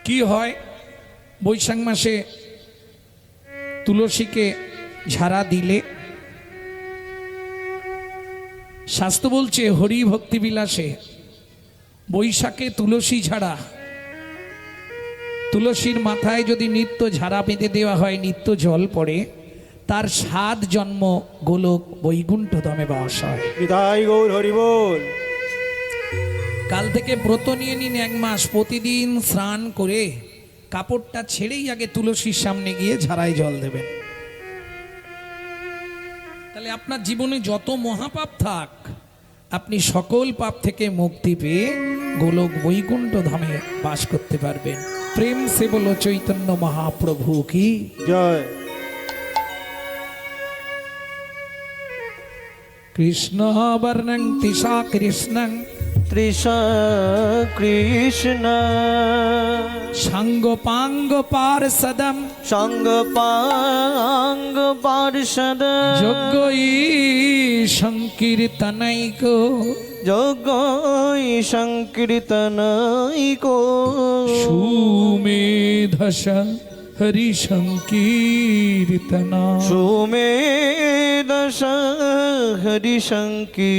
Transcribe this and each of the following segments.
কি হয় বৈশাখ মাসে তুলসীকে ঝাড়া দিলে শাস্ত্র বলছে হরি ভক্তি বিলাসে বৈশাখে তুলসী ঝাড়া, তুলসীর মাথায় যদি নিত্য ঝাড়া বেঁধে দেওয়া হয়, নিত্য জল পড়ে, তার 7 জন্ম গোলক বৈকুণ্ঠ ধামে বাস হয়। বিদায় গৌর হরি বল। কাল থেকে ব্রত নিয়ে নিন 1 মাস, প্রতিদিন স্নান করে কাপড়টা ছেড়েই আগে তুলসীর সামনে গিয়ে ঝাড়ায় জল দেবেন। তাহলে আপনার জীবনে যত মহাপাপ থাক আপনি সকল পাপ থেকে মুক্তি পেয়ে গোলক বৈকুণ্ঠ ধামে বাস করতে পারবেন। প্রেম সে বলো চৈতন্য মহাপ্রভু কি জয়। কৃষ্ণ বর্ণং তিসা কৃষ্ণং তৃষা কৃষ্ণ সাঙ্গ পাঙ্গ পার্ষদম সঙ্গ পাঙ্গ পার্ষদ যোগ্য সংকীর্তনৈক যোগ সংকীর্তনৈক সুমেধস হরি সংকীর্তনা সুমেধস হরি সংকীর্তনা।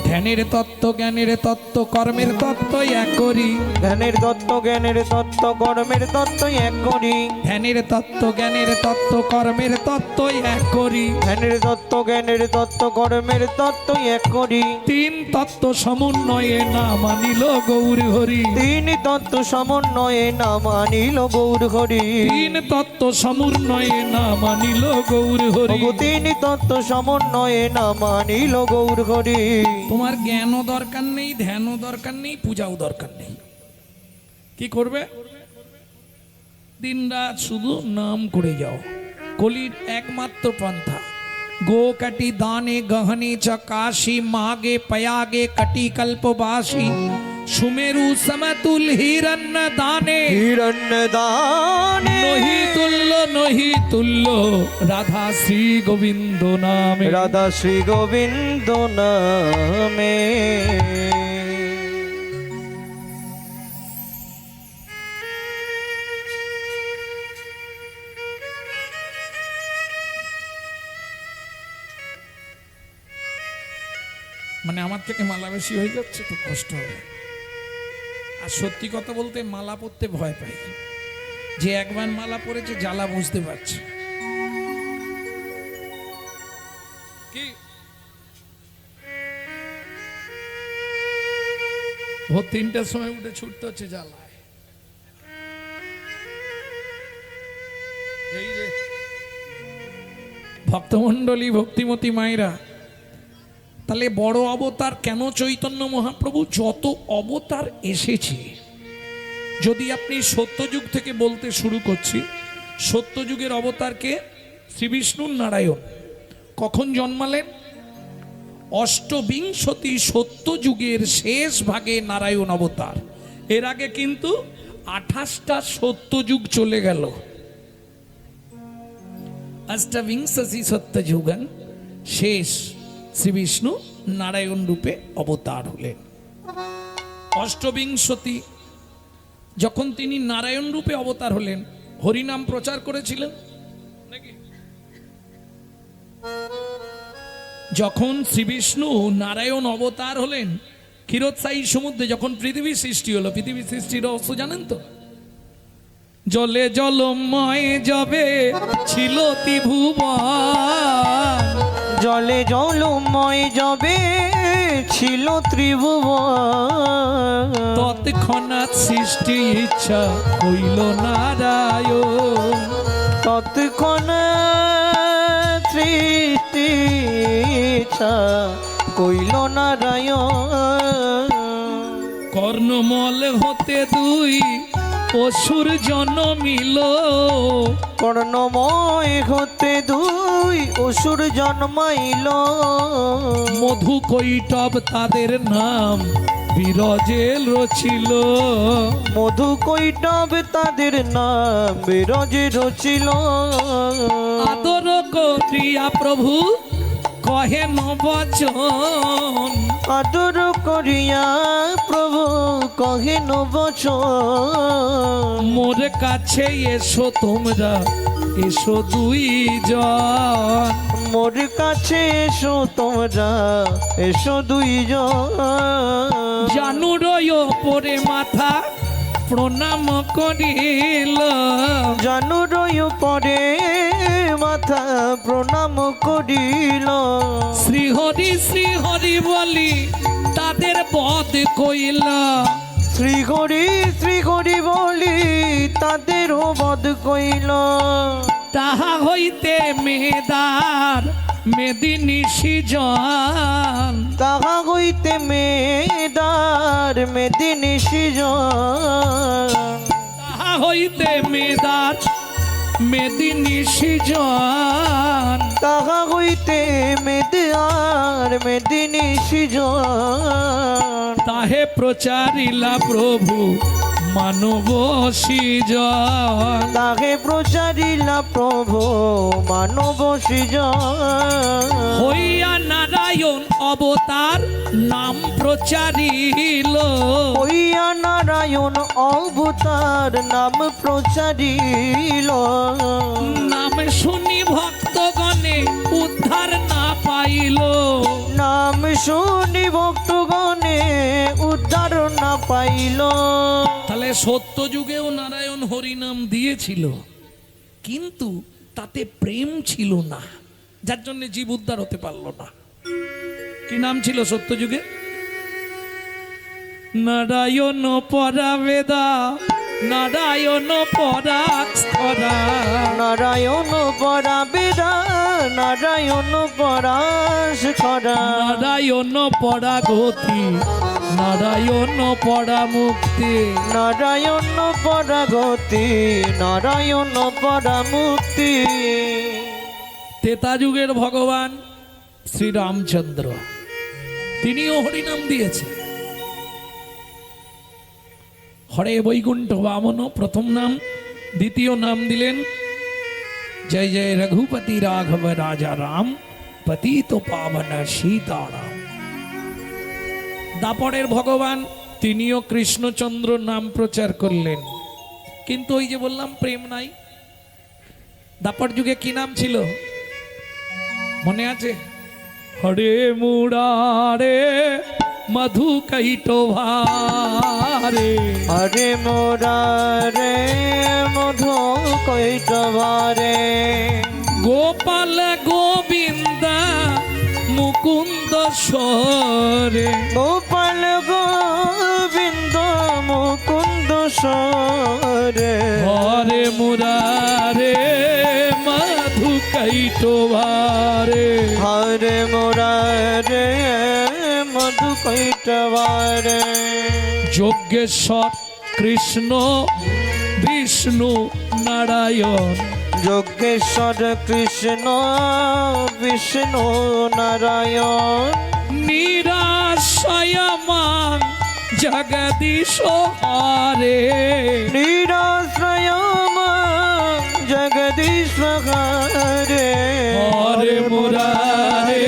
ধ্যানের তত্ত্ব জ্ঞানের তত্ত্ব কর্মের তত্ত্ব এক করি, ধ্যানের তত্ত্ব জ্ঞানের তত্ত্ব কর্মের তত্ত্ব এক করি, ধ্যানের তত্ত্ব জ্ঞানের তত্ত্ব কর্মের তত্ত্ব এক করি, ধ্যানের তত্ত্ব জ্ঞানের তত্ত্ব কর্মের তত্ত্ব এক করি। 3 তত্ত্ব সমন্বয়ে না মানিল গৌর হরি, 3 তত্ত্ব সমন্বয়ে না মানিল গৌর হরি, 3 তত্ত্ব সমন্বয়ে না মানিল গৌর হরি। 3 তত্ত্ব সমন্বয়ে না মানিল গৌর হরি। তোমার জ্ঞানও দরকার নেই, ধ্যানও দরকার নেই, পূজাও দরকার নেই। কি করবে? দিনরাত শুধু নাম করে যাও। কলির একমাত্র পন্থা গো কাটি দানে গহনে চ কাশী মাগে পয়াগে কটি কল্পবাসী সুমেরু সমতুল হিরণ্য দানে হিরণ্য দানে নহি তুল্য নহি তুল্য রাধা শ্রী গোবিন্দ নামে, রাধা শ্রী গোবিন্দ নামে। মানে আমার থেকে মালা বেশি হয়ে যাচ্ছে তো কষ্ট হবে। আর সত্যি কথা বলতে মালা পরতে ভয় পাই, যে একবার মালা পরেছে জ্বালা বুঝতে পারছে। কি ভোর 3টার সময় উঠে ছুটতে হচ্ছে জ্বালায়। এই রে ভক্তমণ্ডলী ভক্তিমতী মায়েরা, তাহলে বড় অবতার কেন চৈতন্য মহাপ্রভু? যত অবতার এসেছে, যদি আপনি সত্যযুগ থেকে বলতে শুরু করছি, সত্যযুগের অবতারকে শ্রীবিষ্ণু নারায়ণ কখন জন্মালেন? অষ্টবিংশতি সত্যযুগের শেষ ভাগে নারায়ণ অবতার। এর আগে কিন্তু 28টা সত্যযুগ চলে গেল। অষ্টবিংশতি সত্যযুগন শেষ শ্রীবিষ্ণু নারায়ণ রূপে অবতার হলেন। অষ্টবিংশতি যখন তিনি নারায়ণ রূপে অবতার হলেন, হরিনাম প্রচার করেছিলেন নাকি? যখন শ্রীবিষ্ণু নারায়ণ অবতার হলেন, ক্ষীরোদসায়ী সমুদ্রে যখন পৃথিবী সৃষ্টি হলো, পৃথিবী সৃষ্টির রহস্য জানেন তো? জলে জলময় যবে ছিল ত্রিভুবন, জলে জলময় যবে ছিল ত্রিভুবন, তৎক্ষণাৎ সৃষ্টি ইচ্ছা হইল নারায়ণ, তৎক্ষণাৎ সৃষ্টি ইচ্ছা কইল নারায়ণ। কর্ণমল হতে 2 অসুর জন্মিল, কর্ণময় হতে 2 অসুর জন্মাইল, মধু কৈটব তাদের নাম বিরজেল রচিল, মধু কৈটব তাদের নাম বিরজে রচিল। আদর করিয়া প্রভু কহেন বচন, আদর করিয়া প্রভু গহীন বচন মোর কাছে এসো তোমরা, এসো দুইজন। মোর কাছে এসো তোমরা, এসো দুইজন। জানুর ওপরে মাথা প্রণাম করিল, জানুর পরে মাথা প্রণাম করিল। শ্রীহরি বলি তাদের বধ কইল। শ্রীহরি বলি তাদেরও বধ কইল। তাহা হইতে মেদার মেদিনী সিজন, তাহা হইতে মেদার মেদিনী সিজন। তাহা হইতে মেদার মেদিনী সিজন। তাহা হইতে মেদার মেদিনী সিজন। তাহে প্রচারিলা প্রভু মানব সিজন। তাহে প্রচারিলা প্রভু মানব সিজন। হইয়া নারায়ণ অবতার নাম প্রচারিল। হইয়া নারায়ণ অবতার নাম প্রচারিল। নাম শুনি ভক্তগণে উদ্ধার না পাইল। নাম শুনি ভক্তগণে উদ্ধার না পাইল। তাহলে সত্য যুগেও নারায়ণ হরিনাম দিয়েছিল, কিন্তু তাতে প্রেম ছিল না, যার জন্য জীব উদ্ধার হতে পারলো না। কি নাম ছিল সত্য যুগে? নারায়ণ পরাবেদা, নারায়ণ পরাক্ষরা। নারায়ণ পরা বেদা, নারায়ণ পরাশরা। নারায়ণ পরা গতি, নারায়ণ পরা মুক্তি। নারায়ণ পরা গতি, নারায়ণ পরা মুক্তি। তেতা যুগের ভগবান শ্রীরামচন্দ্র, তিনিও হরিনাম দিয়েছে। হরে বৈকুণ্ঠ বামন প্রথম নাম, দ্বিতীয় নাম দিলেন জয় জয় রঘুপতি রাঘব রাজা রাম, পতিত পাবন সীতারাম। দাপরের ভগবান তিনিও কৃষ্ণচন্দ্র নাম প্রচার করলেন, কিন্তু ওই যে বললাম প্রেম নাই। দাপর যুগে কি নাম ছিল মনে আছে? হরে মুরারে মধু কৈটভারে। হরে মোরারে মধু কৈটভারে। গোপাল গোবিন্দ মুকুন্দ সরে। গোপাল গোবিন্দ মুকুন্দ সরে। হরে মুরারে মধু কৈটভারে। হরে মোরারে মধু কৈটভারে। যজ্ঞেশ্বর কৃষ্ণ বিষ্ণু নারায়ণ। যজ্ঞেশ্বর কৃষ্ণ বিষ্ণু নারায়ণ। নিরাশয় মান জগদীশ হরে। নিরাশ্রয় জগদীশ হরে। হরে মুরারে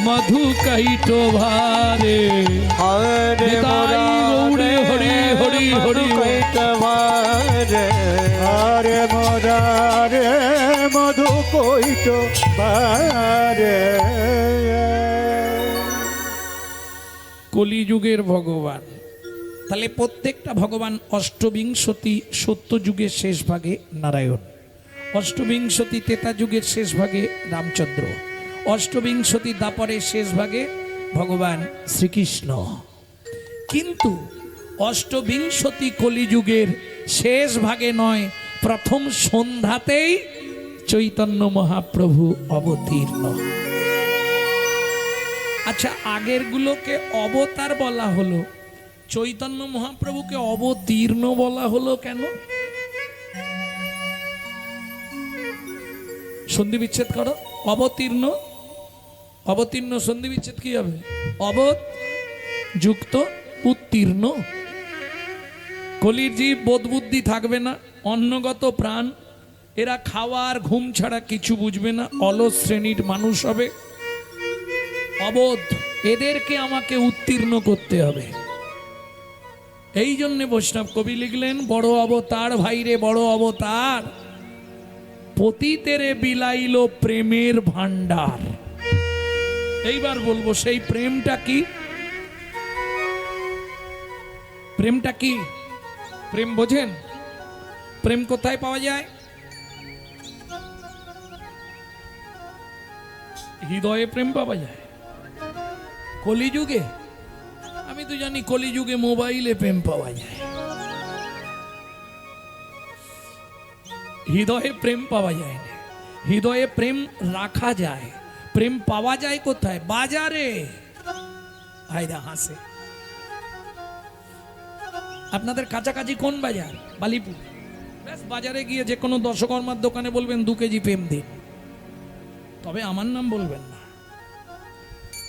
মধু কৈটভারে। হরে গৌরী হরি হরি হরি কৈটভারে। হরে মোরারে মধু কৈটভারে। কলিযুগের ভগবান। তাহলে প্রত্যেকটা ভগবান অষ্টবিংশতি সত্য যুগের শেষ ভাগে নারায়ণ, অষ্টবিংশতি তেতা যুগের শেষ ভাগে রামচন্দ্র, অষ্টবিংশতি দাপরের শেষ ভাগে ভগবান শ্রীকৃষ্ণ। কিন্তু অষ্টবিংশতি কলিযুগের শেষ ভাগে নয়, প্রথম সন্ধ্যাতেই চৈতন্য মহাপ্রভু অবতীর্ণ। আচ্ছা, আগের গুলোকে অবতার বলা হলো, চৈতন্য মহাপ্রভুকে অবতীর্ণ বলা হলো কেন? সন্ধি বিচ্ছেদ করো। অবতীর্ণ, অবতীর্ণ সন্ধি বিচ্ছেদ কি হবে? অবত যুক্ত উত্তীর্ণ। কলির জীব বোধ বুদ্ধি থাকবে না, অন্নগত প্রাণ, এরা খাওয়ার ঘুম ছাড়া কিছু বুঝবে না, অলস শ্রেণীর মানুষ হবে, অবোধ। এদেরকে আমাকে উত্তীর্ণ করতে হবে। এই জন্য বৈষ্ণব কবি লিখলেন, বড় অবতার ভাইরে বড় অবতার, পতিতেরে বিলাইল প্রেমের ভান্ডার। এইবার বলবো সেই প্রেমটা কি? প্রেমটা কি? প্রেম বোঝেন? প্রেম কোথায় পাওয়া যায়? হৃদয়ে প্রেম পাওয়া যায়। কলিযুগে? আমি তো জানি কলিযুগে মোবাইলে প্রেম পাওয়া যায়। হৃদয়ে প্রেম পাওয়া যায় না, হৃদয়ে প্রেম রাখা যায়। প্রেম পাওয়া যায় কোথায়? বাজারে। হায়দা হাসে। আপনাদের কাছাকাছি কোন বাজার? বালিপুর। ব্যাস, বাজারে গিয়ে যে কোনো দশকর্মার দোকানে বলবেন 2 কেজি প্রেম দিন, তবে আমার নাম বলবেন না।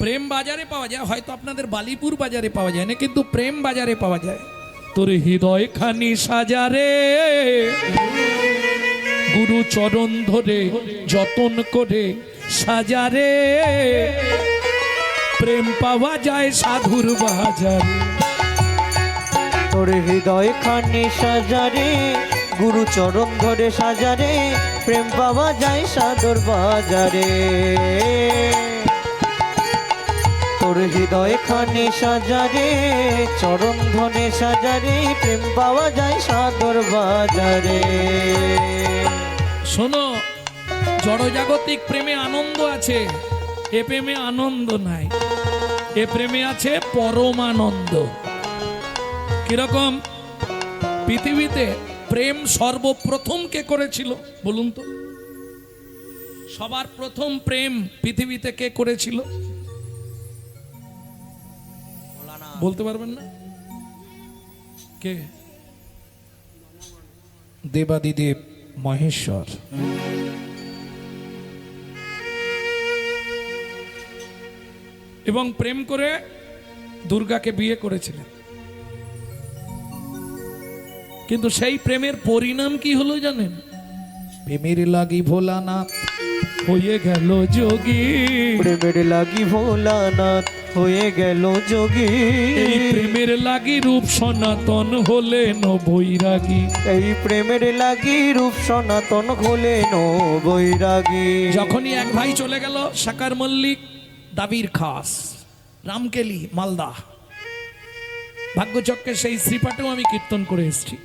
প্রেম বাজারে পাওয়া যায়, হয়তো আপনাদের বালিপুর বাজারে পাওয়া যায় না, কিন্তু প্রেম বাজারে পাওয়া যায়। তোর হৃদয় খানি সাজারে, গুরু চরণ ধরে যতন করে সাজারে, প্রেম পাওয়া যায় সাধুর বাজারে। তোর হৃদয় খানি সাজারে, গুরু চরণ ধরে সাজারে, প্রেম পাওয়া যায় সাধুর বাজারে। তোর হৃদয় খানি সাজারে, চরণ ধরে সাজারে, প্রেম পাওয়া যায় সাধুর বাজারে। শোনো, জড়জাগতিক প্রেমে আনন্দ আছে, এ প্রেমে আনন্দ নাই। এ প্রেমে আছে পরমানন্দ। কিরকম? পৃথিবীতে প্রেম সর্বপ্রথম কে করেছিল বলুন তো? সবার প্রথম প্রেম পৃথিবীতে কে করেছিল? বলতে পারবেন না? কে? দেবাদিদেব মহেশ্বর। এবং প্রেম করে দুর্গাকে বিয়ে করেছিলেন। কিন্তু সেই প্রেমের পরিণাম কি হলো জানেন? প্রেমের লাগি ভোলানাথ হয়ে গেল যোগী। প্রেমের লাগি ভোলানাথ হয়ে গেল যোগী। এই প্রেমের লাগি রূপ সনাতন হলেন বৈরাগী। এই প্রেমের লাগি রূপ সনাতন হলেন বৈরাগী। যখনই এক ভাই চলে গেল, সাকার মল্লিক, দাবির খাস, রামকেলি, মালদা। ভাগ্যচক্রে সেই শ্রীপাঠেও আমি কীর্তন করে এসেছি,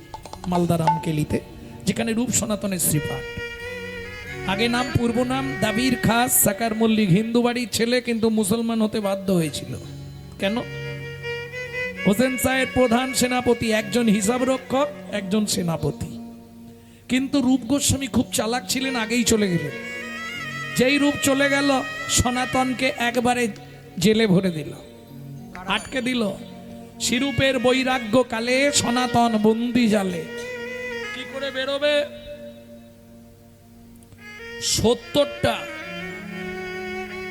মালদা রামকেলিতে, যেখানে রূপ সনাতনের শ্রীপাঠ। আগে নাম, পূর্ব নাম দাবির খাস সাকার মল্লিক। হিন্দু বাড়ির ছেলে, কিন্তু মুসলমান হতে বাধ্য হয়েছিল। কেন? হোসেন শাহের প্রধান সেনাপতি, একজন হিসাব রক্ষক, একজন সেনাপতি। কিন্তু রূপ গোস্বামী খুব চালাক ছিলেন, আগেই চলে গেলেন। যেই রূপ চলে গেল, সনাতনকে একবারে জেলে ভরে দিল, আটকে দিল। শিরূপের বৈরাগ্য কালে সনাতন বন্দি জালে। কি করে বেরোবে? 70টা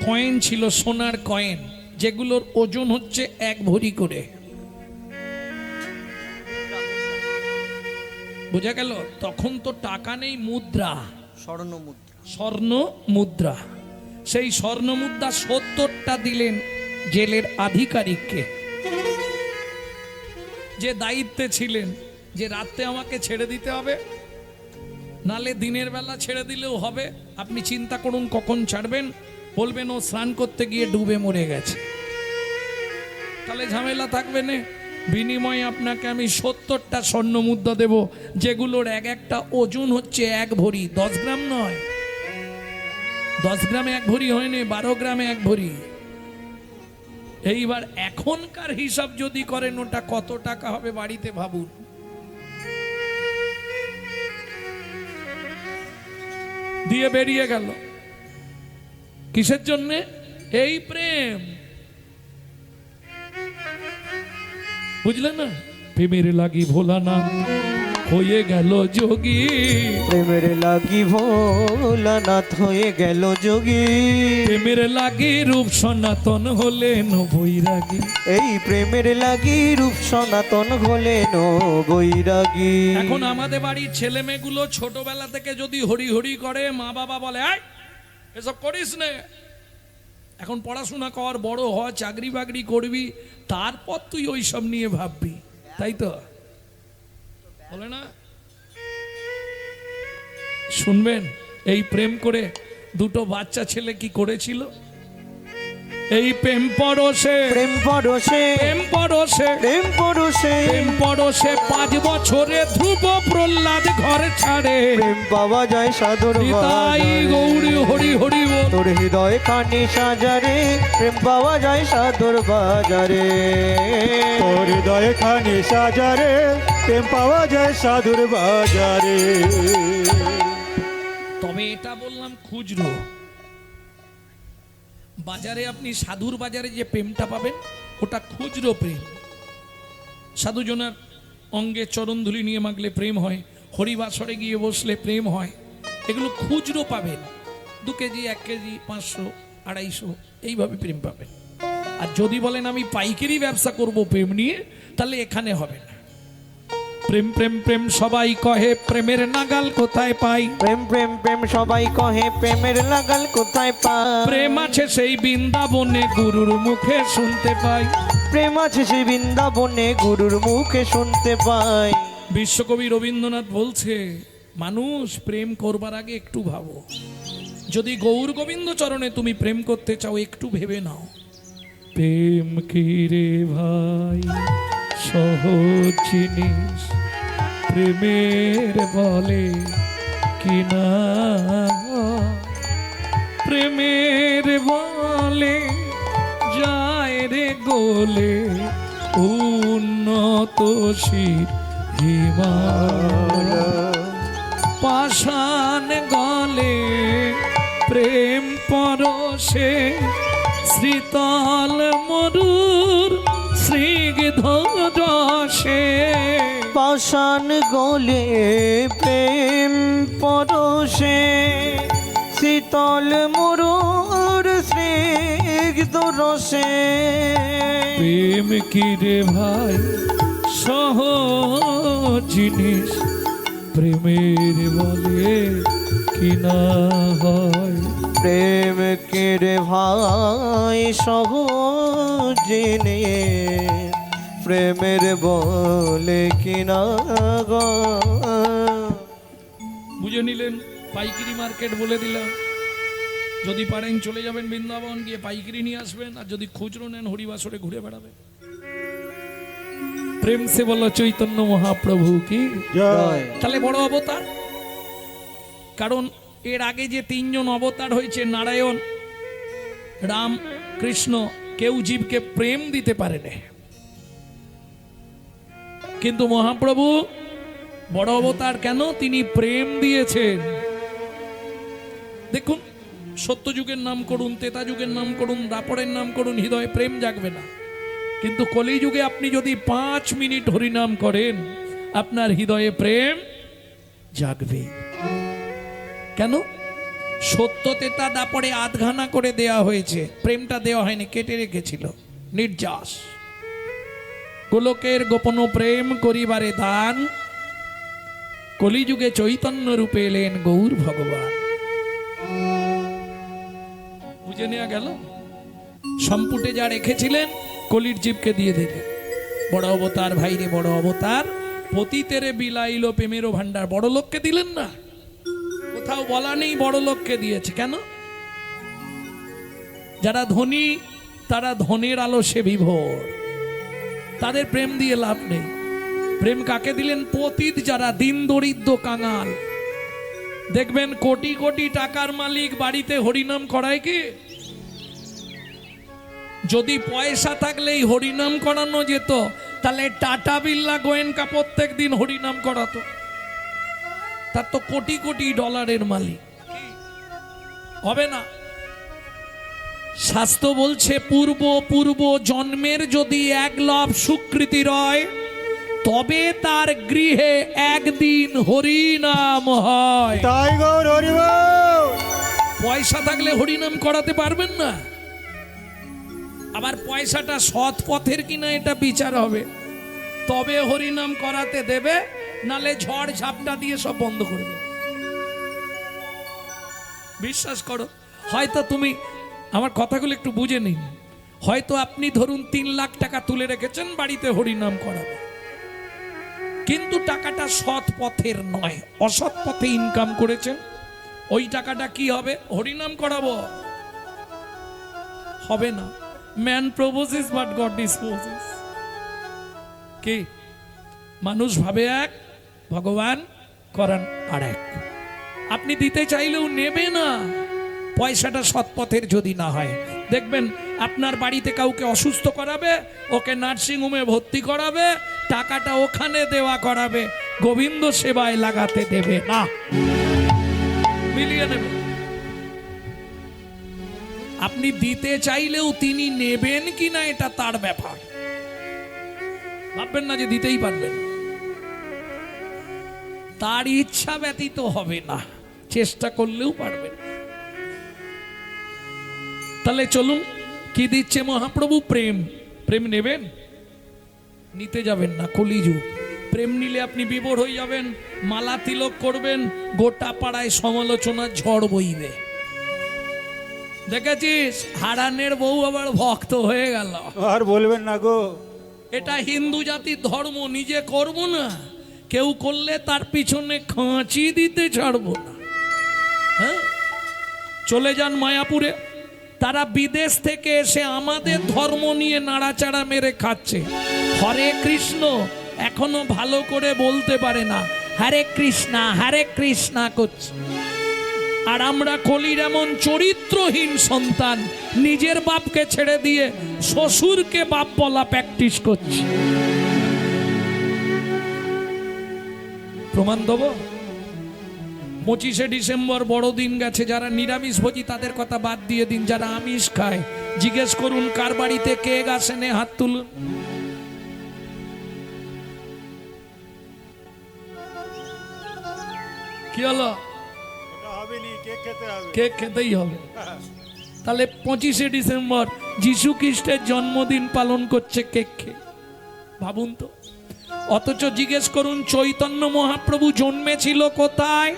কয়েন ছিল, সোনার কয়েন, যেগুলোর ওজন হচ্ছে 1 ভরি করে। বোঝা গেল? তখন তো টাকা নেই, মুদ্রা, স্বর্ণ মুদ্রা। স্বর্ণ মুদ্রা। সেই স্বর্ণ মুদ্রা 70টা দিলেন জেলের আধিকারিককে, যে দায়িত্বে ছিলেন, যে রাতে আমাকে ছেড়ে দিতে হবে, নালে দিনের বেলা ছেড়ে দিলেও হবে। আপনি চিন্তা করুন কখন ছাড়বেন। বলবেন ও স্নান করতে গিয়ে ডুবে মরে গেছে, তাহলে ঝামেলা থাকবে না। বিনিময়ে আপনাকে আমি 70টা স্বর্ণ মুদ্রা দেব, যেগুলোর এক একটা ওজন হচ্ছে 1 ভরি। 10 গ্রাম নয়, 10 গ্রামে 1 ভরি হয়নি, 12 গ্রামে 1 ভরি। এইবার এখনকার হিসাব যদি করেন, ওটা কত টাকা হবে বাড়িতে ভাবুন। দিয়ে বেরিয়ে গেল। কিসের জন্যে? এই প্রেম। বুঝলেন না? প্রেমের লাগি ভোলানাথ হয়ে গেল যোগী। প্রেমের লাগি ভোলানাথ হয়ে গেল যোগী। প্রেমের লাগি রূপ সনাতন হলেন বৈরাগী। এই প্রেমের লাগি রূপ সনাতন হলেন বৈরাগী। এখন আমাদের বাড়ির ছেলে মেয়েগুলো ছোটবেলা থেকে যদি হরি হরি করে, মা বাবা বলে আয় এসব করিস না, এখন পড়াশোনা কর, বড় হ, চাকরি বাকরি করবি, তারপর তুই ওইসব নিয়ে ভাববি। তাই তো বলে না? শুনবেন, এই প্রেম করে দুটো বাচ্চা ছেলে কি করেছিল? এই প্রেম পরশে প্রেম পরশে প্রেম পরশে প্রেম পরশে প্রেম পরশে 5 বছরে ধ্রুব প্রহ্লাদ ঘর ছাড়ে। প্রেম পাওয়া যায় সাধুর তাই বাজারে। গৌরী হরি হরি বল। তোর হৃদয় খানি সাজারে প্রেম পাওয়া যায় সাধুর বাজারে। তোর হৃদয়ে খানি সাজারে প্রেম পাওয়া যায় সাধুর বাজারে। তবে এটা বললাম খুচরো, বাজারে আপনি সাধুর বাজারে যে প্রেমটা পাবেন ওটা খুচরো প্রেম। সাধুজনার অঙ্গে চরণধুলি নিয়ে মাগলে প্রেম হয়, হরিবাসরে গিয়ে বসলে প্রেম হয়, এগুলো খুচরো পাবেন। 2 কেজি 1 কেজি 500 250 এইভাবে প্রেম পাবেন। আর যদি বলেন আমি পাইকারি ব্যবসা করব প্রেম নিয়ে, তাহলে এখানে হবে না। প্রেম প্রেম প্রেম সবাই কহে, প্রেমের নাগাল কোথায় পাই? প্রেম প্রেম প্রেম সবাই কহে, প্রেমের লাগাল কোথায় পায়? প্রেম আছে সেই বৃন্দাবনে, গুরুর মুখে শুনতে পাই। প্রেম আছে সেই বৃন্দাবনে, গুরুর মুখে শুনতে পাই। বিশ্বকবি রবীন্দ্রনাথ বলছে, মানুষ প্রেম করবার আগে একটু ভাবো। যদি গৌর গোবিন্দ চরণে তুমি প্রেম করতে চাও, একটু ভেবে নাও। প্রেম কি রে ভাই সহজ জিনিস, প্রেমের বলে কি না, প্রেমের বলে যায় রে গোলে উন্নত শির হিমালয়। পাষাণ গলে প্রেম পরশে, শীতল মরুর স্নিগ্ধ রসে। পাষাণ গলে প্রেম পরশে, শীতল মরুর স্নিগ্ধ রসে। প্রেম কি রে ভাই সহজ জিনিস, প্রেমের বলে কি না হয়। প্রেম কে রে ভাই সহজ জিনিস, প্রেমের বলে কি না গো। বুঝে নিলেন? পাইকারি মার্কেট বলে দিলাম। যদি পারেন চলে যাবেন বৃন্দাবন, গিয়ে পাইকারি নিয়ে আসবেন, আর যদি খুচরো নেন হরিবাসরে ঘুরে বেড়াবেন। প্রেম সে বলো চৈতন্য মহাপ্রভু কি জয়। তাহলে বড় অবতার। কারণ এর আগে যে 3 জন অবতার হয়েছে, নারায়ণ, রাম, কৃষ্ণ, কেউ জীবকে প্রেম দিতে পারেনি। কিন্তু মহাপ্রভু বড় অবতার কেন? তিনি প্রেম দিয়েছেন। দেখুন, সত্যযুগের নাম করুন, ত্রেতা যুগের নাম করুন, দ্বাপরের নাম করুন, হৃদয়ে প্রেম জাগবে না। কিন্তু কলিযুগে আপনি যদি 5 মিনিট হরিনাম করেন, আপনার হৃদয়ে প্রেম জাগবে। কেন? সত্য ত্রেতা দ্বাপরে আধখানা করে দেয়া হয়েছে, প্রেমটা দেওয়া হয়নি, কেটে রেখেছিল। নির্যাস গোলকের গোপন প্রেম করিবারে দান, কলিযুগে চৈতন্য রূপে এলেন গৌর ভগবান। বুঝে নেওয়া গেল? সম্পুটে যা রেখেছিলেন কলির জীবকে দিয়ে দিলেন। বড় অবতার ভাইরে, বড় অবতার, পতিতেরে বিলাইল প্রেমেরও ভান্ডার। বড় লোককে দিলেন না, কোথাও বলা নেই বড় লোককে দিয়েছে। কেন? যারা ধনী তারা ধনের আলসে বিভোর, তাদের প্রেম দিয়ে লাভ নেই। প্রেম কাকে দিলেন? পতিত যারা, দিন দরিদ্র কাঙাল। দেখবেন কোটি কোটি টাকার মালিক বাড়িতে হরিনাম করায় কি? যদি পয়সা থাকলেই হরিনাম করানো যেত, তাহলে টাটা বিড়লা গোয়েঙ্কা প্রত্যেক দিন হরিনাম করাতো। তার তো কোটি কোটি ডলারের মালিক। হবে না। শাস্ত্র বলছে, পূর্ব পূর্ব জন্মের যদি 1 লব সুকৃতি রয়, তবে তার গৃহে একদিন হরিনাম হয়। তাই গৌর হরি বল। পয়সা থাকলে হরিনাম করাতে পারবেন না। আবার পয়সাটা সৎ পথের কিনা এটা বিচার হবে, তবে হরিনাম করাতে দেবে, নালে ঝড় ঝাপটা দিয়ে সব বন্ধ করে দেবে। বিশ্বাস করো, হয়তো তুমি আমার কথাগুলো একটু বুঝে নিন। হয়তো আপনি ধরুন 3 লাখ টাকা তুলে রেখেছেন বাড়িতে হরিনাম করাবে, কিন্তু টাকাটা সৎ পথের নয়, অসৎ পথে ইনকাম করেছেন। ওই টাকাটা কি হবে? হরিনাম করাবো, হবে না। Man proposes but god disposes. কি মানুষ ভাবে এক, ভগবান করেন আর এক। আপনি দিতে চাইলেও নেবে না, পয়সাটা সৎ পথের যদি না হয়। দেখবেন আপনার বাড়িতে কাউকে অসুস্থ করাবে, ওকে নার্সিংহোমে ভর্তি করাবে, টাকাটা ওখানে দেওয়া করাবে, গোবিন্দ সেবায় লাগাতে দেবে না, মিলিয়ে নেবে। আপনি দিতে চাইলেও তিনি নেবেন কিনা এটা তার ব্যাপার। ভাববেন না যে দিতেই পারবেন, তার ইচ্ছা ব্যতীত হবে না, চেষ্টা করলেও পারবেন। তাহলে চলুন, কি দিচ্ছে মহাপ্রভু? প্রেম। প্রেম নেবেন? নিতে যাবেন না, কলিযুগ। প্রেম নিলে আপনি বিভোর হয়ে যাবেন, মালা তিলক করবেন, গোটা পাড়ায় সমালোচনা ঝড় বইবে। দেখেছিস হারানের বউ আবার ভক্ত হয়ে গেল। আর বলবেন না গো। এটা হিন্দু জাতির ধর্ম, নিজে করব না, কেউ করলে তার পিছনে খাঁচি দিতে ছাড়বো না। হ্যাঁ, চলে যান মায়াপুরে, তারা বিদেশ থেকে এসে আমাদের ধর্ম নিয়ে নাড়াচাড়া মেরে খাচ্ছে। হরে কৃষ্ণ এখনো ভালো করে বলতে পারে না, হরে কৃষ্ণা করছে। আর আমরা কলির এমন চরিত্রহীন সন্তান, নিজের বাপকে ছেড়ে দিয়ে শ্বশুরকে বাপ বলা প্র্যাকটিস করছি। প্রমাণ দেব? 25শে ডিসেম্বর বড়দিন গেছে, যারা নিরামিষ ভোজী তাদের কথা বাদ দিয়ে দিন, যারা আমিষ খায় জিজ্ঞেস করুন কার বাড়িতে কেক আসেনে, হাত তুলুন। কি হলো? কেক খেতেই হবে। তাহলে 25শে ডিসেম্বর যিশু খ্রিস্টের জন্মদিন পালন করছে কেক খেয়ে, ভাবুন তো। অথচ জিজ্ঞেস করুন চৈতন্য মহাপ্রভু জন্মেছিল কোথায়?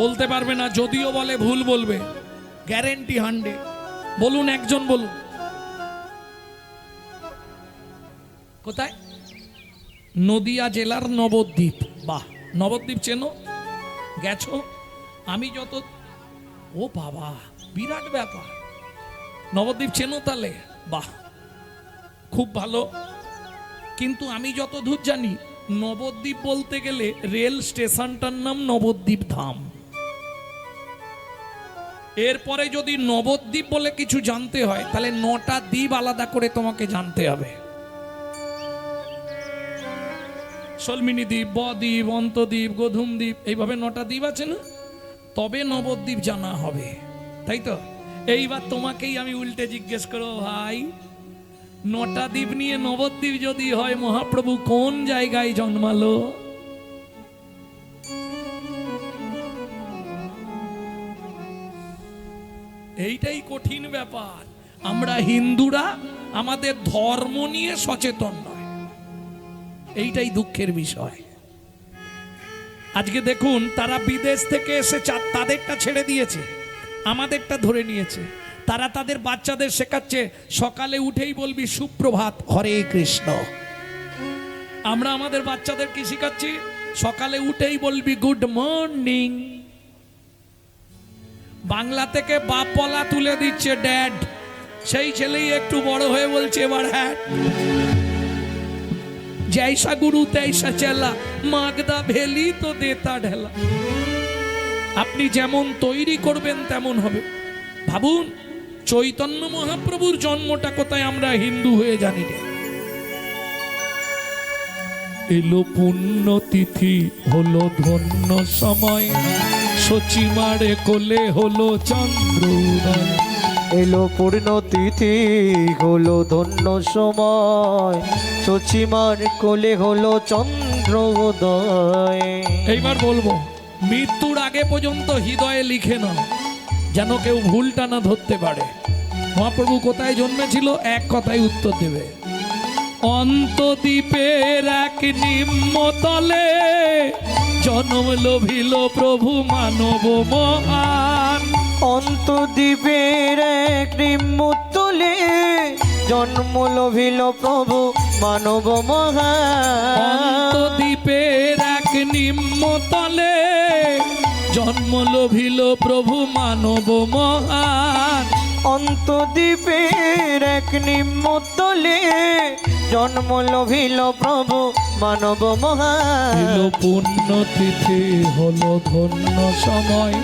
বলতে পারবে না, যদিও বলে ভুল বলবে, গ্যারেন্টি 100। বলুন, একজন বলুন কোথায়? নদিয়া জেলার নবদ্বীপ। বাহ, নবদ্বীপ চেনো? গেছো? আমি যত, ও বাবা বিরাট ব্যাপার, নবদ্বীপ চেনো তাহলে? বাহ, খুব ভালো। কিন্তু আমি যত দূর জানি, নবদ্বীপ বলতে গেলে রেল স্টেশনটার নাম নবদ্বীপ ধাম। এরপরে যদি নবদ্বীপ বলে কিছু জানতে হয়, তাহলে 9টা দ্বীপ আলাদা করে তোমাকে জানতে হবে। সলমিনী দ্বীপ, বদ্বীপ, অন্তদ্বীপ, গোধূম দ্বীপ, এইভাবে 9টা দ্বীপ আছে না? তবে নবদ্বীপ জানা হবে, তাই তো? এইবার তোমাকেই আমি উল্টে জিজ্ঞেস করো, ভাই 9টা দ্বীপ নিয়ে নবদ্বীপ যদি হয়, মহাপ্রভু কোন জায়গায় জন্মালো? এইটাই কঠিন ব্যাপার। আমরা হিন্দুরা আমাদের ধর্ম নিয়ে সচেতন নয়, এইটাই দুঃখের বিষয়। আজকে দেখুন, তারা বিদেশ থেকে এসে তাদেরটা ছেড়ে দিয়েছে, আমাদেরটা ধরে নিয়েছে। তারা তাদের বাচ্চাদের শেখাচ্ছে সকালে উঠেই বলবি সুপ্রভাত, হরে কৃষ্ণ। আমরা আমাদের বাচ্চাদের কি শেখাচ্ছি? সকালে উঠেই বলবি গুড মর্নিং। বাংলা থেকে বাপ বলা তুলে দিচ্ছে ড্যাড, সেই ছেলেই একটু বড় হয়ে বলছে এবার হ্যাঁ। जैसा गुरु तैसा चला, मागदा भेली तो देता ढेला। আপনি যেমন তৈরি করবেন তেমন হবে। ভাবুন, চৈতন্য মহাপ্রভুর জন্মটা কোথায় আমরা হিন্দু হয়ে জানি না। এলো পুণ্যতিথি, হলো ধন্য সময়, সচিমারে কোলে হলো চন্দ্র উদয়। এলো পূর্ণতিথি, হলো ধন্য সময়, সচিমার কোলে হলো চন্দ্র উদয়। এইবার বলবো, মৃত্যুর আগে পর্যন্ত হৃদয়ে লিখে নাও, যেন কেউ ভুলটা না ধরতে পারে। মহাপ্রভু কোথায় জন্মেছিল, এক কথায় উত্তর দেবে, অন্তদ্বীপের এক নিম্নতলে জন্ম লভিল প্রভু মানব মহান। অন্তদ্বীপের এক নিম্নতলে জন্ম লভিল প্রভু মানব মহান দ্বীপের এক নিম্নতলে জন্ম লভিল প্রভু মানব মহান। অন্তদ্বীপের এক নিম্নতলে জন্ম লভিল প্রভু মানব মহান এলো পুণ্যতিথি হলো ধন্য সময়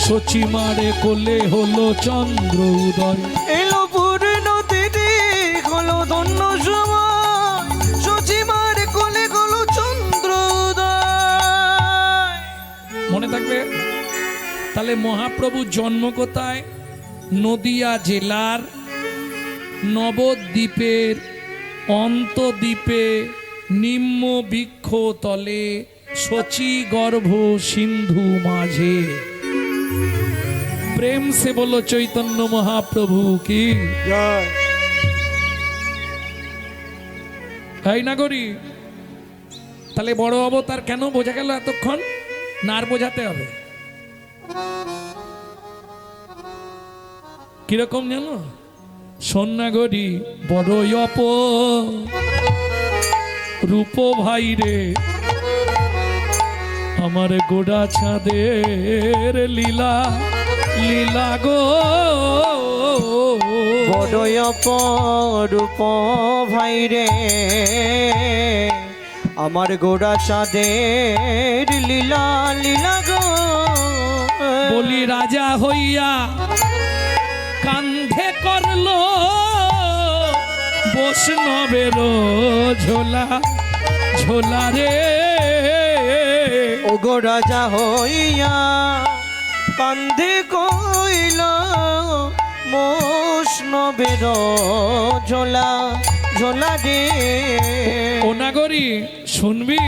সচিমারে কোলে হলো চন্দ্র উদয়। এলো পূর্ণ তিথি হলো ধন্য সময় সচিমার কোলে হলো চন্দ্র উদয়। মনে থাকবে তাহলে মহাপ্রভু জন্ম কোথায়? নদিয়া জেলার নবদ্বীপের অন্তদ্বীপে নিম্ন বৃক্ষ তলে শচী গর্ভ সিন্ধু মাঝে। প্রেম সে বলো চৈতন্য মহাপ্রভু কি জয়। তাই না করি? তাহলে বড় অবতার কেন বোঝা গেল এতক্ষণ? না আর বোঝাতে হবে? কিরকম জানো? সন্ন্যাগরি বড়ই রূপ ভাই রে আমার গোড়া ছাদের লীলা লীলা গো। বড়ই অপরূপ ভাই রে আমার গোড়া চাঁদের লীলা লীলা গো। বলি রাজা হইয়া কান্ধে করলো বৈষ্ণবের ঝোলা ঝোলা রে। ও গো রাজা হইয়া কান্ধে কইল বৈষ্ণবের ঝোলা ঝোলা রে। ও নাগরি শুনবি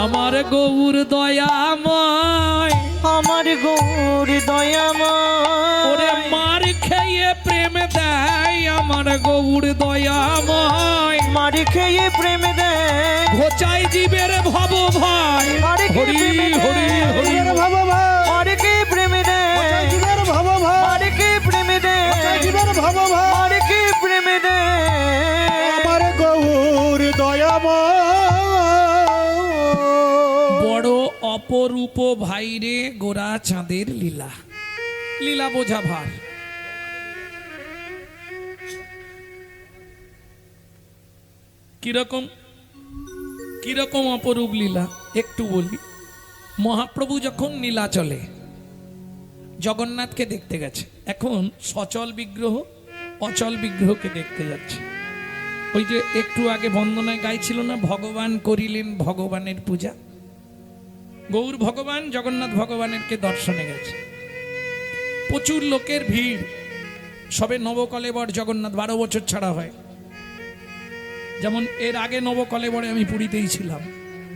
আমার গৌর দয়াময় আমার গৌর দয়াময় ওরে মার খেয়ে প্রেম দেয় আমার গৌর দয়াময়। মার খেয়ে প্রেম দেয় ঘোচাই জীবের ভব ভাই মার খেয়ে হরি প্রেম দেয়। হরি হরি। জীবের ভাব ভাই, মার খেয়ে প্রেম দেয় জীবের ভাব ভাই, মার খেয়ে প্রেম দেয় জীবের ভাব ভাই, মার খেয়ে প্রেম দেয় আমার গৌর দয়াময়। বড় অপরূপ ভাইরে গোরা চাঁদের লীলা লীলা বোঝা ভার। কিরকম কিরকম অপরূপ লীলা একটু বলি। মহাপ্রভু যখন নীলাচলে জগন্নাথকে দেখতে গেছে, এখন সচল বিগ্রহ অচল বিগ্রহকে দেখতে যাচ্ছে। ওই যে একটু আগে বন্দনায় গাইছিল না, ভগবান করিলেন ভগবানের পূজা। গৌর ভগবান জগন্নাথ ভগবানেরকে দর্শনে গেছে, প্রচুর লোকের ভিড়। সবে নবকলেবর জগন্নাথ 12 বছর ছাড়া হয়। যেমন এর আগে নবকলেবরে আমি পুরীতেই ছিলাম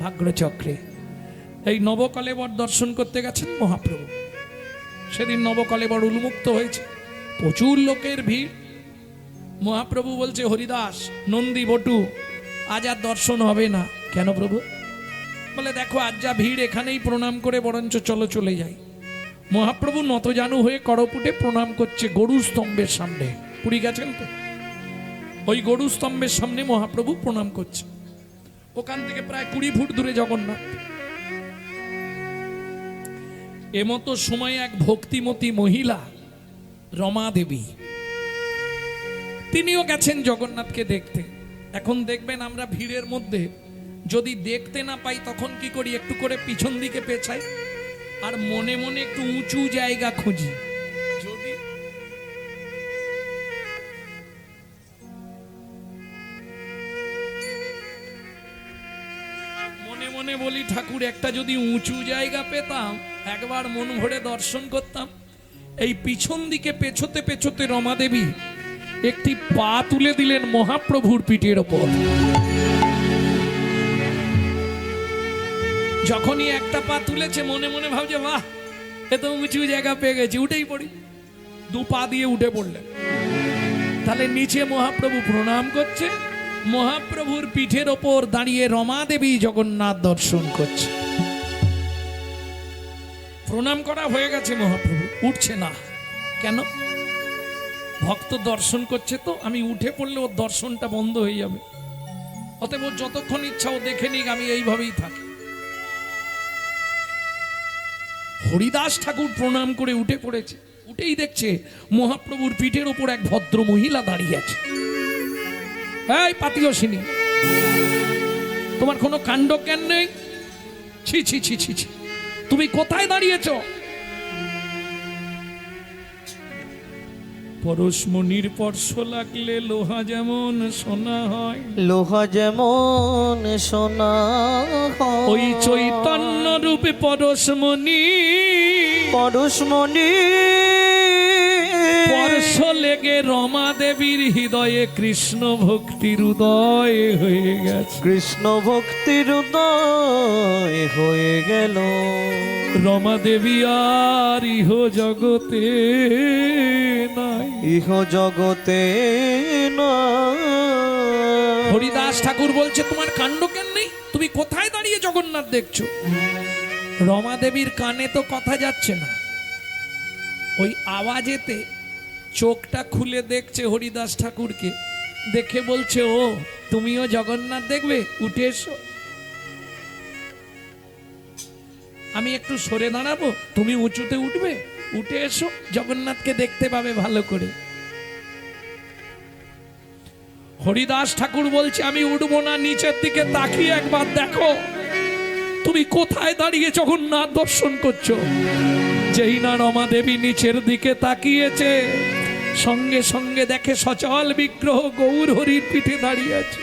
ভাগ্যচক্রে। এই নবকলেবর দর্শন করতে গেছেন মহাপ্রভু। সেদিন নবকলেবর উন্মুক্ত হয়েছে, প্রচুর লোকের ভিড়। মহাপ্রভু বলছে, হরিদাস নন্দী বটু আজ আর দর্শন হবে না। কেন প্রভু? বলে দেখো আজ যা ভিড়, এখানেই প্রণাম করে বরঞ্চ চলো চলে যাই। মহাপ্রভু নতজানু হয়ে করপুটে প্রণাম করছে গরু স্তম্ভের সামনে। পুরী গেছেন তো? ওই গরু স্তম্ভের সামনে মহাপ্রভু প্রণাম করছে। ওখান থেকে প্রায় 20 ফুট দূরে জগন্নাথ। এমতো সময় এক ভক্তিমতী মহিলা রমা দেবী, তিনিও গেছেন জগন্নাথকে দেখতে। এখন দেখবেন আমরা ভিড়ের মধ্যে যদি দেখতে না পাই তখন কি করি? একটু করে পিছন দিকে পেছাই আর মনে মনে একটু উঁচু জায়গা খুঁজি। যদি মনে মনে বলি, ঠাকুর একটা যদি উঁচু জায়গা পেতাম একবার মন ভরে দর্শন করতাম। এই পিছন দিকে পেছোতে পেছোতে রমা দেবী একটি পা তুলে দিলেন মহাপ্রভুর পিঠের ওপর। যখনই একটা পা তুলেছে মনে মনে ভাবছে, বাহ এত উঁচু জায়গা পেয়ে গেছি, উঠেই পড়ি। 2 পা দিয়ে উঠে পড়লেন। তাহলে নিচে মহাপ্রভু প্রণাম করছে, মহাপ্রভুর পিঠের ওপর দাঁড়িয়ে রমা দেবী জগন্নাথ দর্শন করছে। প্রণাম করা হয়ে গেছে, মহাপ্রভু উঠছে না। কেন? ভক্ত দর্শন করছে তো আমি উঠে পড়লে ওর দর্শনটা বন্ধ হয়ে যাবে, অতএব ওর যতক্ষণ ইচ্ছা ও দেখে নিক, আমি এইভাবেই থাকি। হরিদাস ঠাকুর প্রণাম করে উঠে পড়েছে, উঠেই দেখছে মহাপ্রভুর পিঠের ওপর এক ভদ্র মহিলা দাঁড়িয়ে আছে। এই পাতিয়সিনী, তোমার কোনো কাণ্ড জ্ঞান নেই? ছি ছি ছি ছি ছি, তুমি কোথায় দাঁড়িয়েছ? পরশমণির স্পর্শ লাগলে লোহা যেমন সোনা হয়, লোহা যেমন সোনা হয়, ওই চৈতন্য রূপে পরশমণি পরশমণি স্পর্শ লেগে রমা দেবীর হৃদয়ে কৃষ্ণ ভক্তির উদয় হয়ে গেছে। কৃষ্ণ ভক্তির উদয় হয়ে গেল। রমা দেবী আর ইহ জগতে নাই, ইহ জগতে না। হরিদাস ঠাকুর বলছে তোমার কাণ্ড জ্ঞান নেই, তুমি কোথায় দাঁড়িয়ে জগন্নাথ দেখছো? রমা দেবীর কানে তো কথা যাচ্ছে না, ওই আওয়াজেতে চোখটা খুলে দেখছে হরিদাস ঠাকুরকে, দেখে বলছে ও তুমিও জগন্নাথ দেখবে, উঠে এসো। আমি একটু সরে দাঁড়াবো, তুমি উঁচুতে উঠবে, উঠে এসো, জগন্নাথকে দেখতে পাবে ভালো করে। হরিদাস ঠাকুর বলছে আমি উঠবো না, নিচের দিকে তাকিয়ে একবার দেখো তুমি কোথায় দাঁড়িয়ে জগন্নাথ দর্শন করছো। যেই না রমা দেবী নিচের দিকে তাকিয়েছে, সঙ্গে সঙ্গে দেখে সচল বিগ্রহ গৌর হরির পিঠে দাঁড়িয়ে আছে।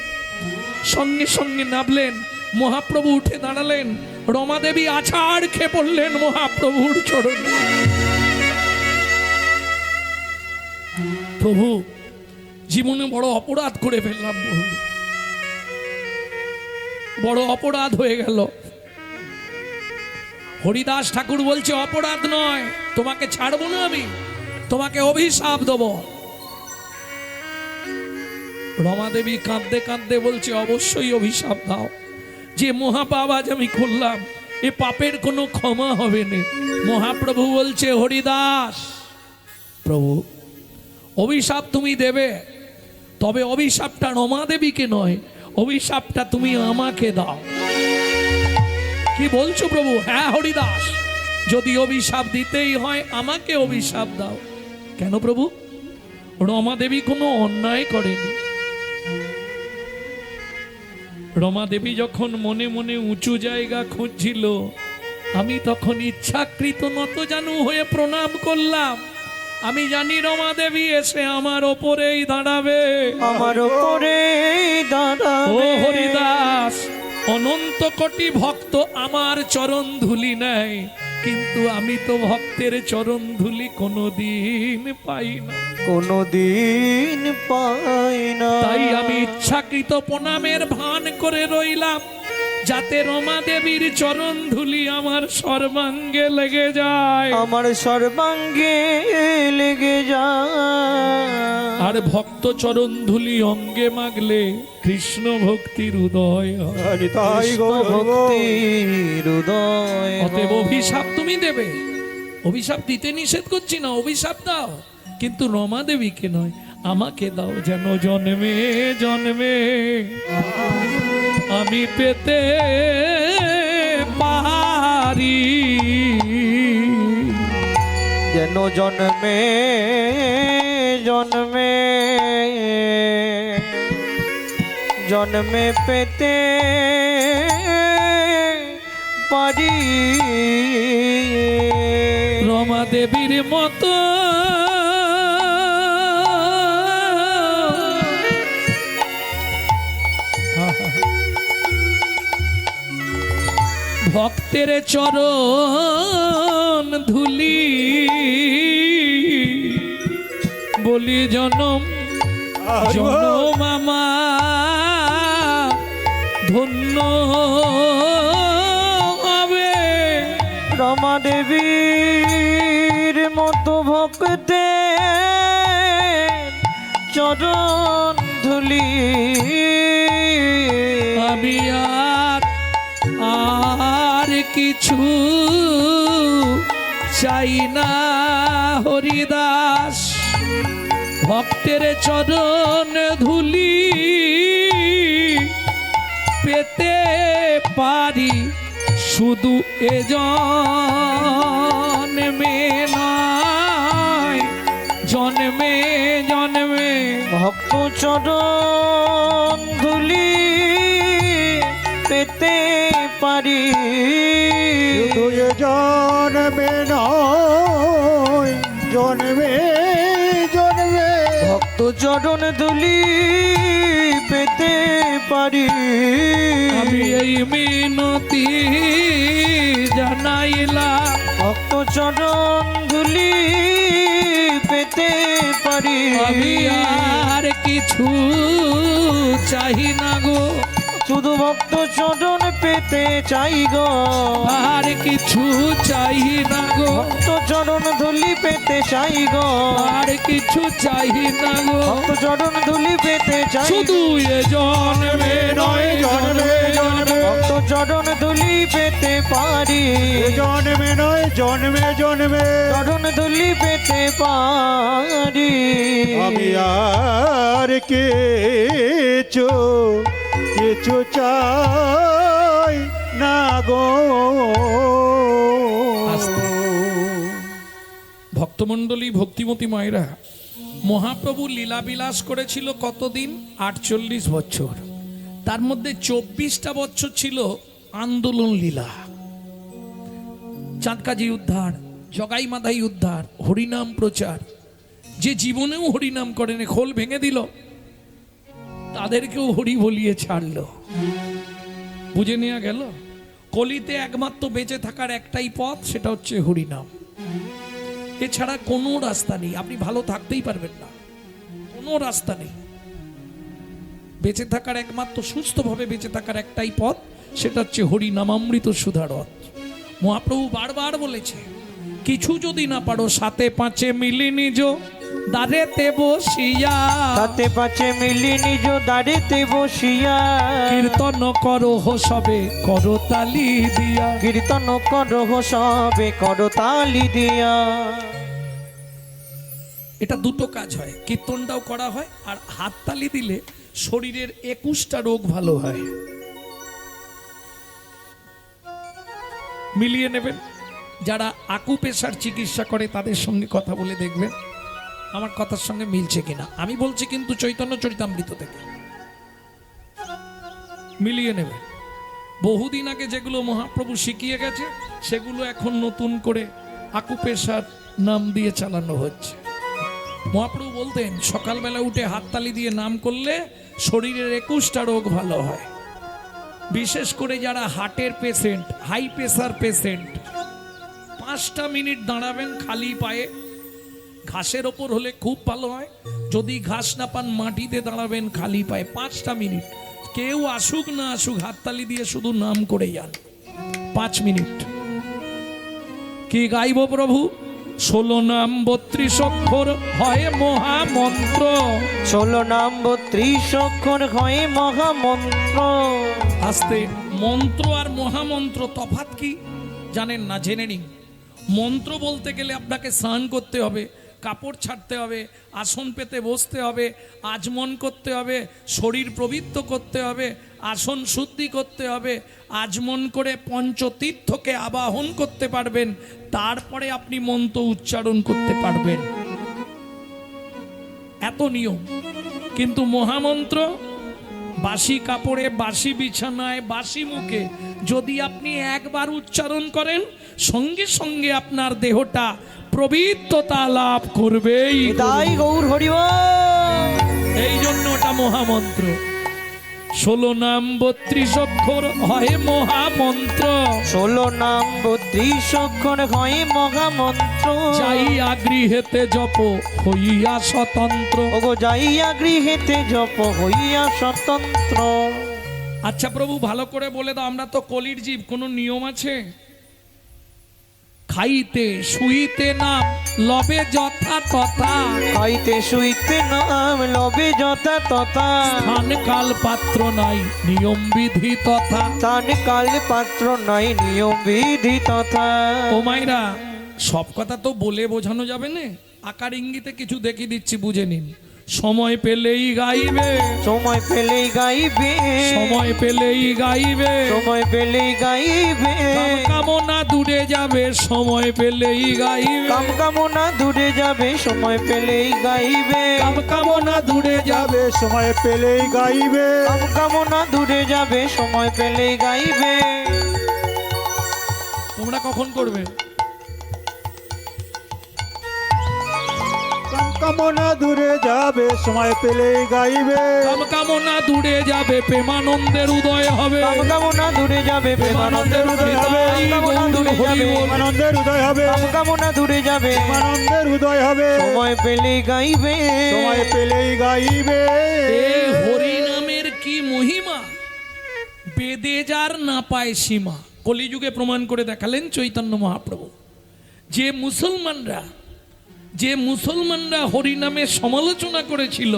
সঙ্গে সঙ্গে নামলেন মহাপ্রভু, উঠে দাঁড়ালেন, রমা দেবী আছাড় খেয়ে পড়লেন মহাপ্রভুর চরণে। প্রভু, জীবনে বড় অপরাধ করে ফেললাম, প্রভু বড় অপরাধ হয়ে গেল। হরিদাস ঠাকুর বলছে অপরাধ নয়, তোমাকে ছাড়বো না, আমি তোমাকে অভিশাপ দেব। রমা দেবী কাঁদতে কাঁদতে বলছে অবশ্যই অভিশাপ দাও, যে মহাপাপ আজ আমি করলাম এ পাপের কোনো ক্ষমা হবে না। মহাপ্রভু বলছে হরিদাস, প্রভু অভিশাপ তুমি দেবে, তবে অভিশাপটা রমা দেবীকে নয়, অভিশাপটা তুমি আমাকে দাও। কি বলছো প্রভু? হ্যাঁ হরিদাস, যদি অভিশাপ দিতেই হয় আমাকে অভিশাপ দাও। কেন প্রভু? রমা দেবী কোনো অন্যায় করেনি। রমা দেবী যখন মনে মনে উঁচু জায়গা খুঁজছিল, আমি তখন ইচ্ছাকৃত নতজানু হয়ে প্রণাম করলাম। আমি জানি রমা দেবী এসে আমার ওপরেই দাঁড়াবে, আমার ওপরেই দাঁড়াবে। ও হরিদাস, অনন্ত কোটি ভক্ত আমার চরণ ধুলি নেয়, কিন্তু আমি তো ভক্তের চরণ ধুলি কোনোদিন পাই না, কোনোদিন পাই না। তাই আমি ইচ্ছাকৃত প্রণামের ভান করে রইলাম, যাতে রমা দেবীর চরণ ধুলি আমার সর্বাঙ্গে লেগে যায়, আমার সর্বাঙ্গে লেগে যায়। আর ভক্ত চরণ ধুলি অঙ্গে মাগলে কৃষ্ণ ভক্তির উদয় হয়। তাই গৌর ভক্তির উদয়। অতএব অভিশাপ তুমি দেবে, অভিশাপ দিতে নিষেধ করছি না, অভিশাপ দাও, কিন্তু রমা দেবীকে নয়, আমাকে দাও, যেন জন্মে জন্মে আমি পেতে পারি, যেন জন্মে জন্মে জন্মে পেতে পারি রমা দেবীর মতো ভক্তের চরণ ধুলি বলি জনম জনম আমার ধন্য হবে। রমা দেবীর মতো ভক্তে চরণ ধুলি আমি আর কিছু চাই না হরিদাস, ভক্তের চরণ ধুলি পেতে পারি শুধু এ জন্মে নয়, জন্মে জন্মে। ভক্ত চরণ ধুলি পেতে পারি শুধু এ জন্মে নয়, জন্মে জন্মে। ভক্ত চরণ ধুলি পেতে পারি আমি এই মিনতি জানাইলাম, ভক্ত চরণ ধুলি পেতে পারি আমি আর কিছু চাহি না গো, শুধু ভক্ত চরণ পেতে চাই গো, আর কিছু চাই না গো, ভক্ত চরণ ধুলি পেতে চাই গো, আর কিছু চাই না গো, ভক্ত চরণ ধুলি পেতে চাই শুধু এ জন্মে নয়, জন্মে জন্মে। ভক্ত চরণ ধুলি পেতে পারি এ জন্মে নয়, জন্মে জন্মে। চরণ ধুলি পেতে পারি আমি আর কিছু কিছু চাই না গো। আস্তে। ভক্তমণ্ডলী, ভক্তিমতী মায়েরা, মহাপ্রভু লীলাবিলাস করেছিল কতদিন? 48 বছর। তার মধ্যে 24টা বছর ছিল আন্দোলন লীলা, চাঁদকাজি উদ্ধার, জগাই মাধাই উদ্ধার, হরিনাম প্রচার। যে জীবনেও হরিনাম করেন, খোল ভেঙে দিল, তাদেরকেও হরি বলিয়ে ছাড়লো। বুঝে নেওয়া গেল কলিতে একমাত্র বেঁচে থাকার একটাই পথ, সেটা হচ্ছে হরিনাম। এছাড়া কোনো রাস্তা নেই, আপনি ভালো থাকতেই পারবেন না, কোনো রাস্তা নেই। বেঁচে থাকার একমাত্র, সুস্থভাবে বেঁচে থাকার একটাই পথ, সেটা হচ্ছে হরিনামামৃত সুধারথ। মহাপ্রভু বারবার বলেছে, কিছু যদি না পারো সাথে পাঁচে মিলি নিজ দাঁড়েতে বসিয়া, সাথে পাঁচে মিলি নিজ দাঁড়িতে বসিয়া কীর্তন করো সবে করো তালি দিয়া। কীর্তন করো সবে করো তালি দিয়া। এটা দুটো কাজ হয়, কীর্তনটাও করা হয় আর হাততালি দিলে শরীরের 21টা রোগ ভালো হয়। মিলিয়ে নেবেন। যারা আকুপেশার চিকিৎসা করে তাদের সঙ্গে কথা বলে দেখবেন আমার কথার সঙ্গে মিলছে কিনা। আমি বলছি কিন্তু চৈতন্য চরিতামৃত থেকে, মিলিয়ে নেবেন। বহুদিন আগে যেগুলো মহাপ্রভু শিখিয়ে গেছে সেগুলো এখন নতুন করে আকুপেশার নাম দিয়ে চালানো হচ্ছে। মহাপ্রভু বলতেন সকালবেলা উঠে হাততালি দিয়ে নাম করলে শরীরের 21টা রোগ ভালো হয়। বিশেষ করে যারা হার্টের পেশেন্ট, হাই প্রেসার পেশেন্ট, 5টা মিনিট দাঁড়াবেন খালি পায়ে, ঘাসের ওপর হলে খুব ভালো হয়, যদি ঘাস না পান মাটিতে দাঁড়াবেন খালি পায়ে 5টা মিনিট। কেউ আসুক না আসুক হাততালি দিয়ে শুধু নাম করে যান 5 মিনিট। কি গাইব প্রভু? 16 নাম 32 অক্ষর হয় মহামন্ত্র, 16 নাম 32 অক্ষর হয় মহামন্ত্র। আস্তে। মন্ত্র আর মহামন্ত্র তফাৎ কি জানেন না? জেনে নিন। মন্ত্র বলতে গেলে আপনাকে স্নান করতে হবে, কাপড় ছাড়তে হবে, আসন পেতে বসতে হবে, আচমন করতে হবে, শরীর পবিত্র করতে হবে, আসন শুদ্ধি করতে হবে, আচমন করে পঞ্চতীর্থকে আবাহন করতে পারবেন, তারপরে আপনি মন্ত্র উচ্চারণ করতে পারবেন। এত নিয়ম। কিন্তু মহামন্ত্র বাসি কাপড়ে, বাসি বিছানায়, বাসি মুখে যদি আপনি একবার উচ্চারণ করেন সঙ্গে সঙ্গে আপনার দেহটা পবিত্রতা লাভ করবেই। তাই গৌর হরিবল। এই জন্য ওটা মহামন্ত্র। 16 নাম 32 অক্ষর হয় মহামন্ত্র, 16 নাম 32 অক্ষর হয় মহামন্ত্র। যাইয়া গৃহেতে জপ হইয়া স্বতন্ত্র। ওগো যাইয়া গৃহেতে জপ হইয়া স্বতন্ত্র। আচ্ছা প্রভু ভালো করে বলে দাও, আমরা তো কলির জীব, কোনো নিয়ম আছে? খাইতে শুইতে নাম লবে যথা তথা, খাইতে শুইতে নাম লবে যথা তথা। স্থান কাল পাত্র নাই নিয়ম বিধি তথা। স্থান কাল পাত্র নাই নিয়ম বিধি তথা। ও মাইরা, সব কথা তো বলে বোঝানো যাবে না, আকার ইঙ্গিতে কিছু দেখিয়ে দিচ্ছি বুঝে নিন। সময় পেলেই গাইবে, সময় পেলেই গাইবে, সময় পেলেই গাইবে, সময় পেলেই গাইবে, কাম কামনা দূরে যাবে, সময় পেলেই গাইবে, কাম কামনা দূরে যাবে, সময় পেলেই গাইবে, কাম কামনা দূরে যাবে। যাবে সময় পেলেই গাইবে, কাম কামনা দূরে যাবে, সময় পেলেই গাইবে। তোমরা কখন করবে? কামনা দূরে যাবে সময় পেলেই গাইবে, কাম কামনা দূরে যাবে, প্রেমানন্দের উদয় হবে, কাম কামনা দূরে যাবে, প্রেমানন্দের উদয় হবে, কাম কামনা দূরে যাবে, আনন্দের উদয় হবে, কাম কামনা দূরে যাবে, আনন্দের উদয় হবে, সময় পেলেই গাইবে, সময় পেলেই গাইবে। এ হরি নামের কি মহিমা, বেদে যার না পায় সীমা। কলিযুগে প্রমাণ করে দেখালেন চৈতন্য মহাপ্রভু। যে মুসলমানরা হরি নামের সমালোচনা করেছিল,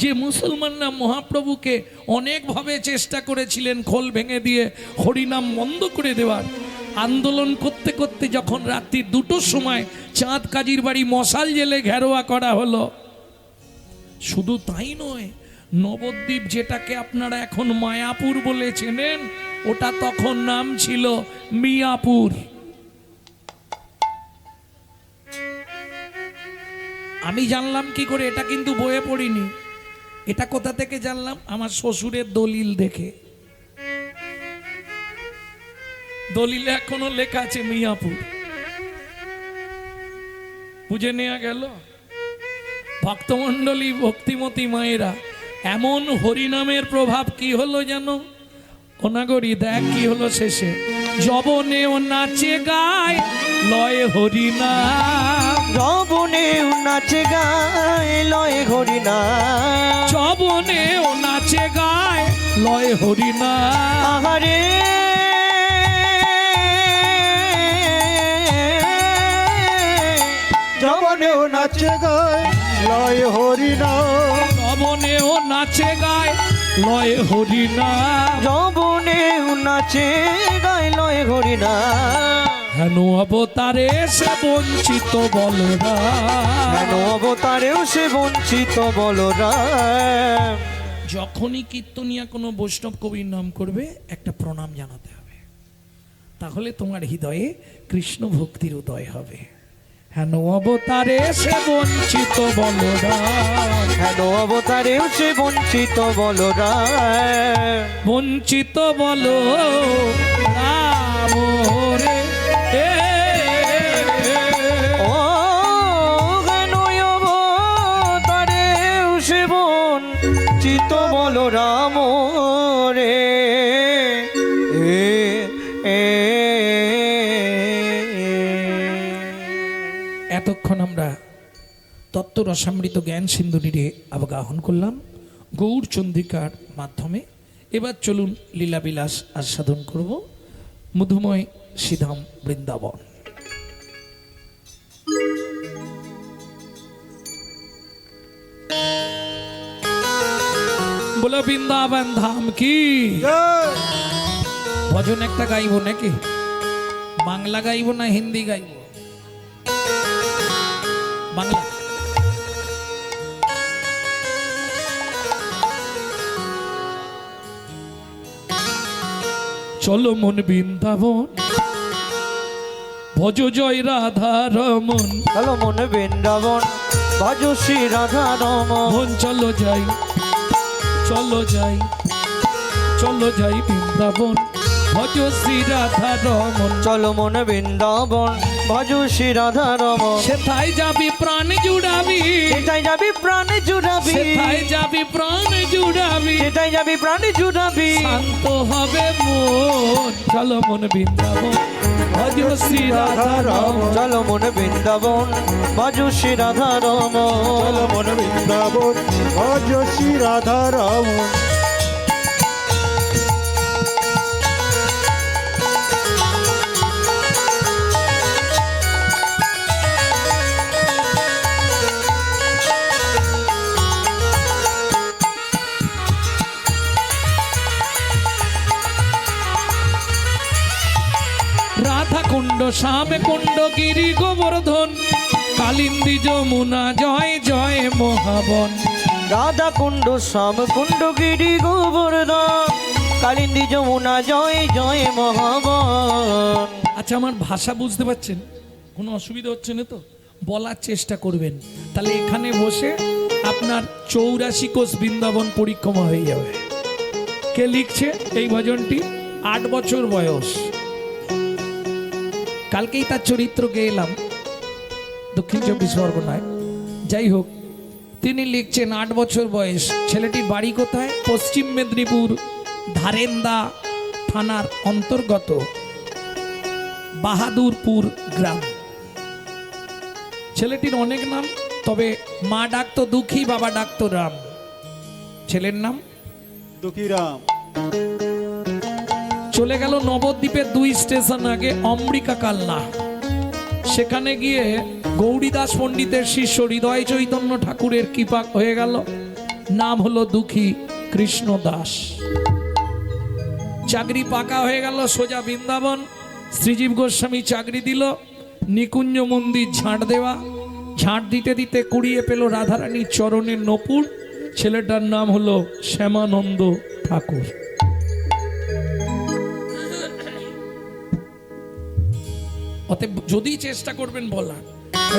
যে মুসলমানরা মহাপ্রভুকে অনেকভাবে চেষ্টা করেছিলেন খোল ভেঙে দিয়ে হরিনাম বন্ধ করে দেওয়ার, আন্দোলন করতে করতে যখন রাত্রি 2টোর সময় চাঁদ কাজীর বাড়ি মশাল জেলে ঘেরোয়া করা হলো, শুধু তাই নয়, নবদ্বীপ যেটাকে আপনারা এখন মায়াপুর বলে চেনেন, ওটা তখন নাম ছিল মিয়াপুর। আমি জানলাম কি করে, এটা কিন্তু বইয়ে পড়িনি, এটা কোথা থেকে জানলাম? আমার শ্বশুরের দলিল দেখে। দলিলে এখনো লেখা আছে মিয়াপুর। বুঝে নেওয়া গেল? ভক্তমণ্ডলী, ভক্তিমতী মায়েরা, এমন হরিনামের প্রভাব কি হলো জানো? অনাগরি দেখ কি হলো শেষে, যবনে ও নাচে গায় লয় হরিনাম, যবনে নাচে গায় লয় হরিনাম, যবনে ও নাচে গায় লয় হরিনাম। আহারে যবনেও নাচে গায় লয় হরিনাম, যবনে ও নাচে গায় লয় হরিনাম, যবনে নাচে গায় লয় হরিনাম। হেন অবতারে সে বঞ্চিত বলরাম, কেন অবতারেও সে বঞ্চিত বলরাম। যখনই কীর্তনিয়া কোনো বৈষ্ণব কবির নাম করবে, একটা প্রণাম জানাতে হবে, তাহলে তোমার হৃদয়ে কৃষ্ণ ভক্তির উদয় হবে। হেন অবতারে সে বঞ্চিত বলরাম, কেন অবতারেও সে বঞ্চিত বলরাম। বঞ্চিত বল রাম রে এ, ও কেন অবতারেও সে বঞ্চিত বলরাম রে এ এ। এতক্ষণ আমরা তত্ত্ব রসামৃত জ্ঞান সিন্ধুনিরে অবগাহন করলাম গৌর চন্দ্রিকার মাধ্যমে। এবার চলুন লীলাবিলাস আস্বাদন করব মধুময় শ্রীধাম বৃন্দাবন। বলো বৃন্দাবন ধাম কি। ভজন একটা গাইব নাকি? বাংলা গাইব না হিন্দি গাইব? বাংলা। চলো মন বৃন্দাবন, ভজ জয় রাধা রমন, চলো মন বৃন্দাবন, ভজ শ্রী রাধা রমন। মন চলো যাই, চলো যাই, চলো যাই বৃন্দাবন, ভজ শ্রী রাধা রমন। চলো মন বৃন্দাবন, ভজ শ্রী রাধা রমন। সেথায় যাবি প্রাণ জুড়াবি, সেটাই যাবি প্রাণ জুড়াবি, সেথায় যাবি প্রাণ জুড়াবি, সেটাই যাবি প্রাণ জুড়াবি। শান্ত হবে মন, চলো মন বৃন্দাবন, ভজ শ্রী রাধা রমন। চলো মন বৃন্দাবন, ভজ শ্রী রাধা রমন। চলো মন বৃন্দাবন, ভজ শ্রী রাধা রমন। রাধা কুণ্ড, শ্যাম কুণ্ড, গিরি গোবর্ধন, কালিন্দী যমুনা, জয় জয় মহাবন। রাধা কুণ্ড শ্যাম কুণ্ড গিরি গোবর্ধন কালিন্দী যমুনা জয় জয় মহাবন। আচ্ছা, আমার ভাষা বুঝতে পারছেন? কোনো অসুবিধা হচ্ছে না তো? বলার চেষ্টা করবেন, তাহলে এখানে বসে আপনার 84 কোষ বৃন্দাবন পরিক্রমা হয়ে যাবে। কে লিখছে এই ভজনটি? 8 বছর বয়স। কালকেই তার চরিত্র গেলাম দক্ষিণ 24 পরগনায়। যাই হোক, তিনি লিখছেন 8 বছর বয়স। ছেলেটির বাড়ি কোথায়? পশ্চিম মেদিনীপুর ধারেন্দা থানার অন্তর্গত বাহাদুরপুর গ্রাম। ছেলেটির অনেক নাম, তবে মা ডাকতো দুঃখী, বাবা ডাকতো রাম। ছেলের নাম দুঃখীরাম। চলে গেল নবদ্বীপের 2 স্টেশন আগে অমৃকা কালনা। সেখানে গিয়ে গৌরীদাস পণ্ডিতের শিষ্য হৃদয় চৈতন্য ঠাকুরের কৃপা হয়ে গেল। নাম হলো দুঃখী কৃষ্ণ দাস। চাকরি পাকা হয়ে গেল, সোজা বৃন্দাবন। শ্রীজীব গোস্বামী চাকরি দিল, নিকুঞ্জ মন্দির ঝাঁট দেওয়া। ঝাঁট দিতে দিতে কুড়িয়ে পেল রাধারানীর চরণের নপুর। ছেলেটার নাম হলো শ্যামানন্দ ঠাকুর। অতএব যদি চেষ্টা করবেন বলার,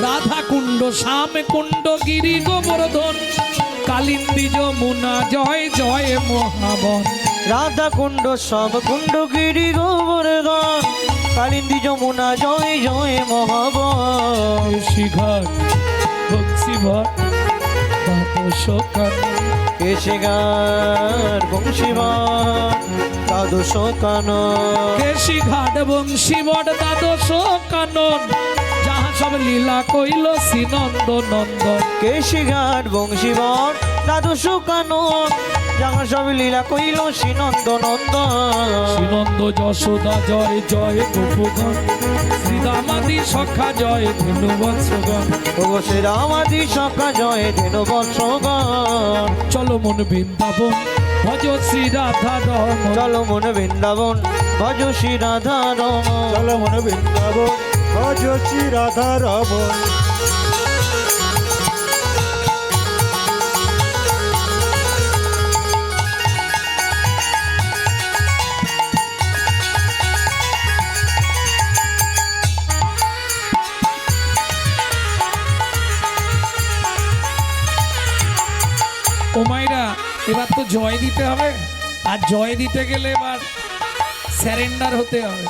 রাধা কুণ্ড শ্যাম কুণ্ড গিরি গোবর্ধন কালিন্দী যমুনা জয় জয় মহাবন। রাধা কুণ্ড শ্যাম কুণ্ড গিরি গোবর্ধন কালিন্দী যমুনা জয় জয় মহাবন। শিঘাট বংশীভট দ্বাদশ কানন। কেশিগার বংশীবন দ্বাদশ কানন। কেশিঘাট বংশীবট দ্বাদশ কানন যাহা সব লীলা কইল শ্রীনন্দ নন্দন। কেশিঘাট বংশীবন দ্বাদশ কানন যাহা সব লীলা কইল শ্রীনন্দ নন্দন। শ্রীনন্দ যশোদা জয় জয় গোপগণ শ্রীদামাদি সখা জয় ধেনু বৎসগণ। ও শ্রীরামাদি সখা জয় ধেনু বৎসগণ। চলো মন বৃন্দাবন ভজ শ্রী রাধা রমন। চলো মন বৃন্দাবন ভজ শ্রী রাধা রমন। চলো মন বৃন্দাবন ভজ শ্রী রাধা রমন। ও মাইরা, এবার তো জয় দিতে হবে। আর জয় দিতে গেলে এবার স্যারেন্ডার হতে হবে।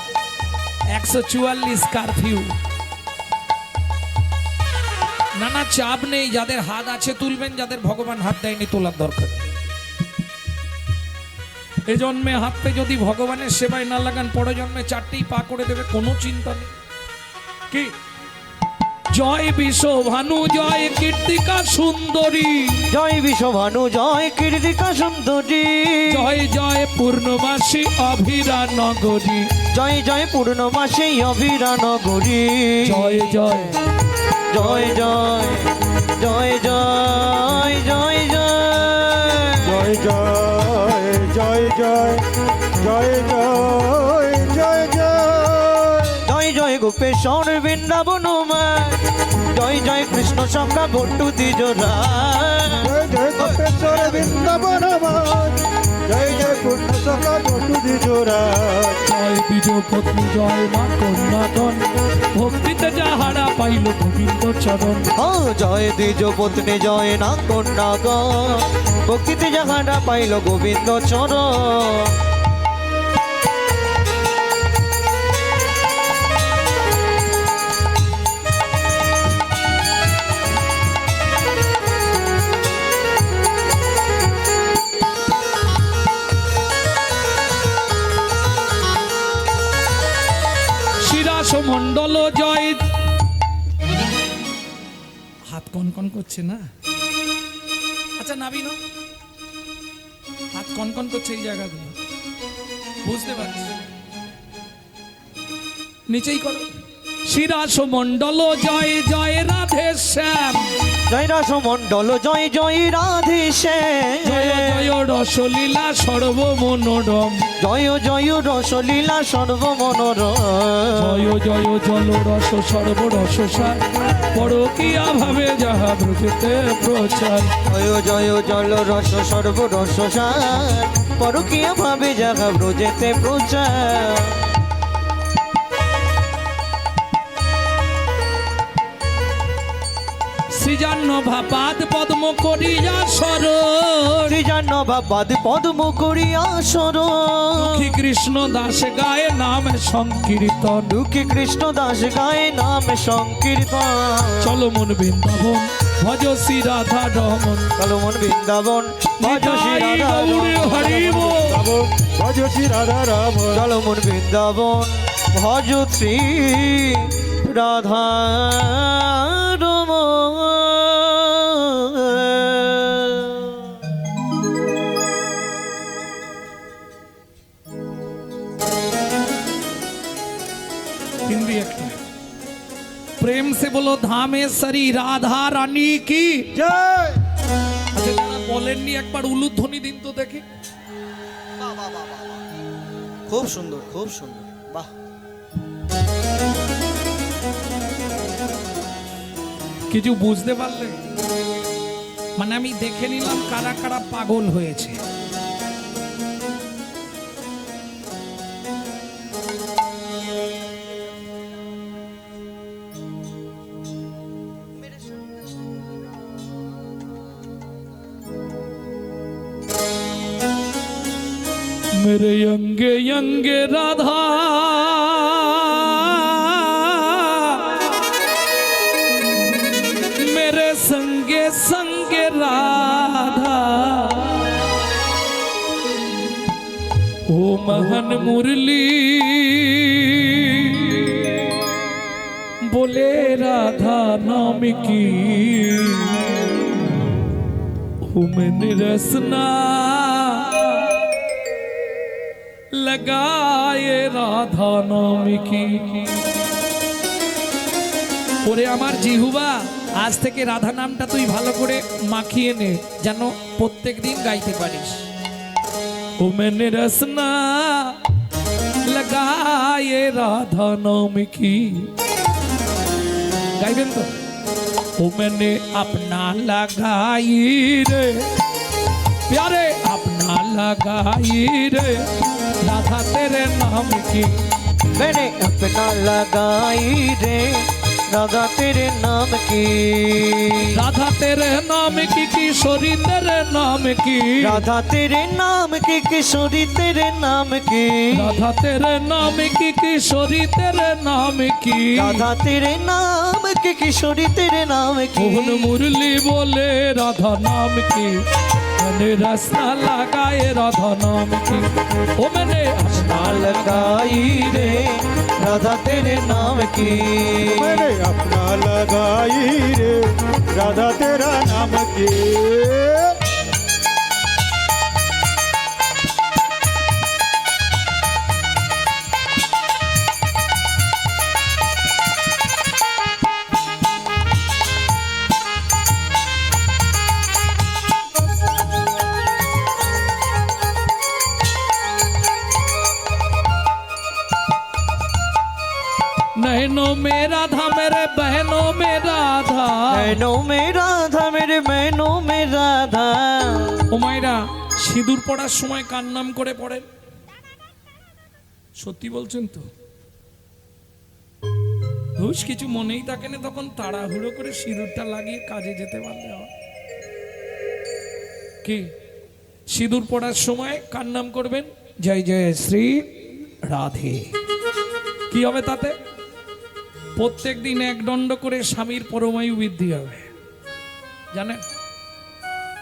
144 কারফিউ। না না, চাপ নেই। যাদের হাত আছে তুলবেন, যাদের ভগবান হাত দেয়নি তোলার দরকার নেই। এ জন্মে হাতটা যদি ভগবানের সেবায় না লাগান, পরে জন্মে 4টেই পা করে দেবে, কোনো চিন্তা নেই। কি জয় বিশ্বভানু জয় কীর্তিকা সুন্দরী। জয় বিশ্বভানু জয় কীর্তিকা সুন্দরী। জয় জয় পূর্ণমাসী অভিরা নগরী। জয় জয় পূর্ণমাসী অভিরা নগরী। জয় জয় জয় জয় জয় জয় জয় জয় জয় জয় জয় জয় জয় জয় জয় জয়। জয় জয় গোপেশ্বর বৃন্দাবন মায়। জয় জয় কৃষ্ণ সখা ভট্টু দ্বিজরা। জয় জয় গোপেশ্বর বৃন্দাবন মায়। জয় জয় পূর্ণ সখা বটু দ্বিজরা। জয় দ্বিজ পত্নী জয় মা কন্যাগণ ভক্তিতে যাহারা পাইল গোবিন্দ চরণ। ও জয় দ্বিজ পত্নী জয় না কন্যাগণ ভক্তিতে যাহারা পাইল গোবিন্দ চরণ। মন্ডল জয়। হাত কনকন করছে না? আচ্ছা নাবিন, হাত কনকন করছে এই জায়গাগুলো, বুঝতে পারছি। নিচেই করো। শিরাস মণ্ডল জয় জয় রাধে শ্যাম, জয় রাসমণ্ডল জয় জয় রাধে জয় শ্যাম, জয় রসলীলা সর্বমনোরম, জয় জয় রসলীলা সর্বমনোরম, জয় জয় জল রস সর্বরস সার, পরকীয়া ভাবে যাহা ব্রজেতে প্রচার। জয় জয় জল রস সর্বরস সার, পরকীয়া ভাবে যাহা ব্রজেতে প্রচার। সৃজান্ন ভাপাদ পদ্ম করিয়া সরণ, শ্রীজান্ন বাবাদ পদ্ম করিয়া সরণ, দুঃখী কৃষ্ণ দাস গায়ে নাম সংকীর্তন, দুঃখী কৃষ্ণ দাস গায়ে নাম সংকীর্তন। চলো মন বৃন্দাবন ভজ শ্রী রাধা রমন, চলো মন বৃন্দাবন ভজ শ্রী নিতাই রাধা গৌরে রমণ। হরি বল। ভজ শ্রী রাধা রাম চলো মন বৃন্দাবন ভজ শ্রী রাধা রমণ। हिंदी একটা প্রেম সে বলো ধামেশ্বরী রাধা রানী কি জয়। আচ্ছা যারা বলেননি একবার উলুধ্বনি দিন তো দেখি। খুব সুন্দর, খুব সুন্দর, বাহ। কিছু বুঝতে পারলে? মানে আমি দেখে নিলাম কারা কারা পাগল হয়েছে। मेरे अंगे अंगे राधा मेरे संगे संगे राधा ओ महन मुरली बोले राधा नाम की ओ मैंने रसना लगाए রাধা নাম কি। ওরে আমার জিহুবা, আজ থেকে রাধা নামটা তুই ভালো করে মাখিয়ে নে, যেন প্রত্যেক দিন গাইতে পারিস। ও मैंने रसना लगाए রাধা নাম কি, গাইবেন তো? ও मैंने अपना लगाई रे प्यारे, अपना लगाई रे राधा तेरे नाम की, मैंने अपना लगाई रे राधा तेरे नाम की, राधा तेरे नाम की किशोरी तेरे नाम की, राधा तेरे नाम की किशोरी तेरे नाम की, राधा तेरे नाम की किशोरी तेरे नाम की, राधा तेरे नाम की किशोरी तेरे नाम की। मोहन मुरली बोले राधा नाम की, मैंने रसना लगाए राधा नाम की, ओ मैंने अपना लगाई रे राधा तेरे नाम की, मैंने अपना लगाई रे राधा तेरा नाम की। नैनों में राधा मेरे बहनों में राधा, बहनों में राधा मेरे बहनों में राधा। ও মায়েরা সিঁদুর পড়ার সময় কার নাম করে পড়েন? সত্যি বলছেন তো? হুশ কিছু মনেই থাকে না, তখন তাড়াহুড়ো করে সিঁদুরটা লাগিয়ে কাজে যেতে পারলে হয়। কি সিঁদুর পড়ার সময় কার নাম করবেন? জয় জয় শ্রী রাধে। কি হবে তাতে? প্রত্যেক দিন এক দণ্ড করে স্বামীর পরমায়ু বৃদ্ধি হবে, জানেন?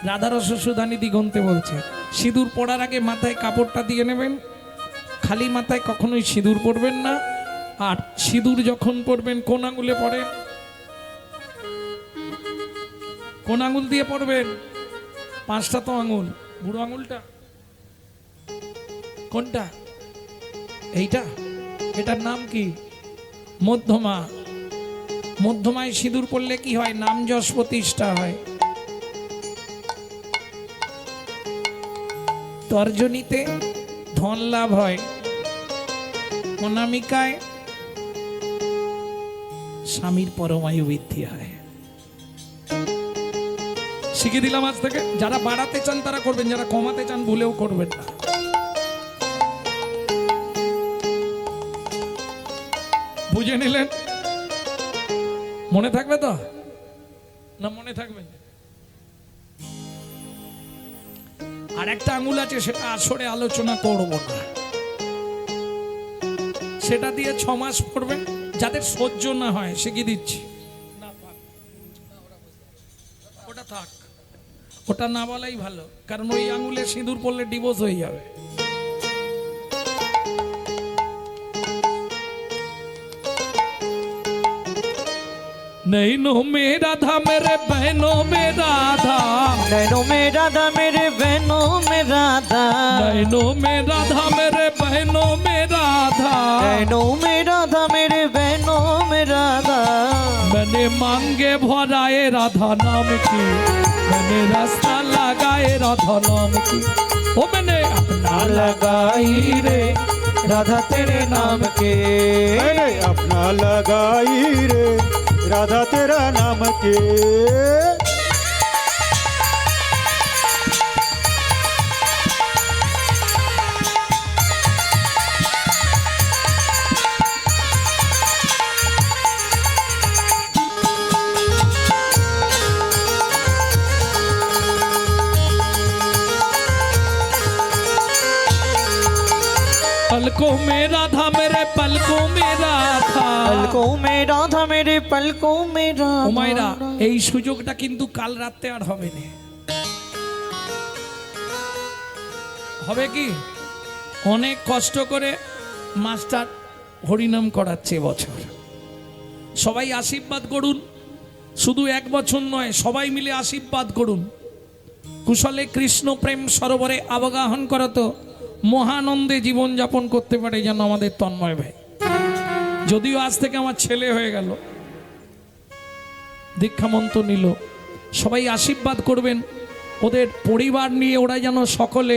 রাধারস সুধানি দিগন্তে বলছে সিঁদুর পড়ার আগে মাথায় কাপড়টা দিয়ে নেবেন, খালি মাথায় কখনোই সিঁদুর পরবেন না। আর সিঁদুর যখন পরবেন কোন আঙুলে পড়েন? কোন আঙুল দিয়ে পড়বেন? পাঁচটা তো আঙুল, বুড়ো আঙুলটা কোনটা? এইটা? এটার নাম কি? মধ্যমা, মধ্যমায় সিঁদুর পড়লে কি হয়? নাম যশ প্রতিষ্ঠা হয়। তর্জনীতে ধন লাভ হয়, অনামিকায় স্বামীর পরমায়ু বৃদ্ধি হয়। শিখিয়ে দিলাম আজ থেকে। যারা বাড়াতে চান তারা করবেন, যারা কমাতে চান ভুলেও করবেন না। বুঝে নিলেন? মনে থাকবে তো না? মনে থাকবে। আর একটা আঙুল আছে, সেটা আসরে আলোচনা করব না, সেটা দিয়ে 6 মাস পড়বেন। যাদের সহ্য না হয় শিখিয়ে দিচ্ছি। ওটা থাক, ওটা না বলাই ভালো, কারণ ওই আঙুলে সিঁদুর পড়লে ডিভোর্স হয়ে যাবে। नैनो में राधा मेरे बहनों में राधा, नैनों में राधा मेरे बहनों में राधा, नैनो में राधा मेरे बहनों में राधा, नैनों में राधा मेरे बहनों में राधा। मैंने मांगे भराए राधा नाम की, मैंने रास्ता लगाए राधा नाम की। ओ मैंने अपना लगाई रे राधा तेरे नाम के, मैंने अपना लगाई रे राधा तेरा नाम के। पलकों में राधा मेरे पलकों में राधा, पलकों में राधा मेरे पलकों में राधा। উমাইরা, এই সুযোগটা কিন্তু কাল রাতে আর হবে না। হবে কি? অনেক কষ্ট করে মাস্টার হরিনাম করাচ্ছে বছর। সবাই আশীর্বাদ করুন, শুধু 1 বছর নয়, সবাই মিলে আশীর্বাদ করুন। কুশলে কৃষ্ণ প্রেম সরোবরে আবগাহন করত, মহানন্দে জীবন যাপন করতে পারে যেন আমাদের তন্ময় ভাই। যদিও আজ থেকে আমার ছেলে হয়ে গেল, দীক্ষামন্ত্র নিল, সবাই আশীর্বাদ করবেন ওদের পরিবার নিয়ে, ওরা যেন সকলে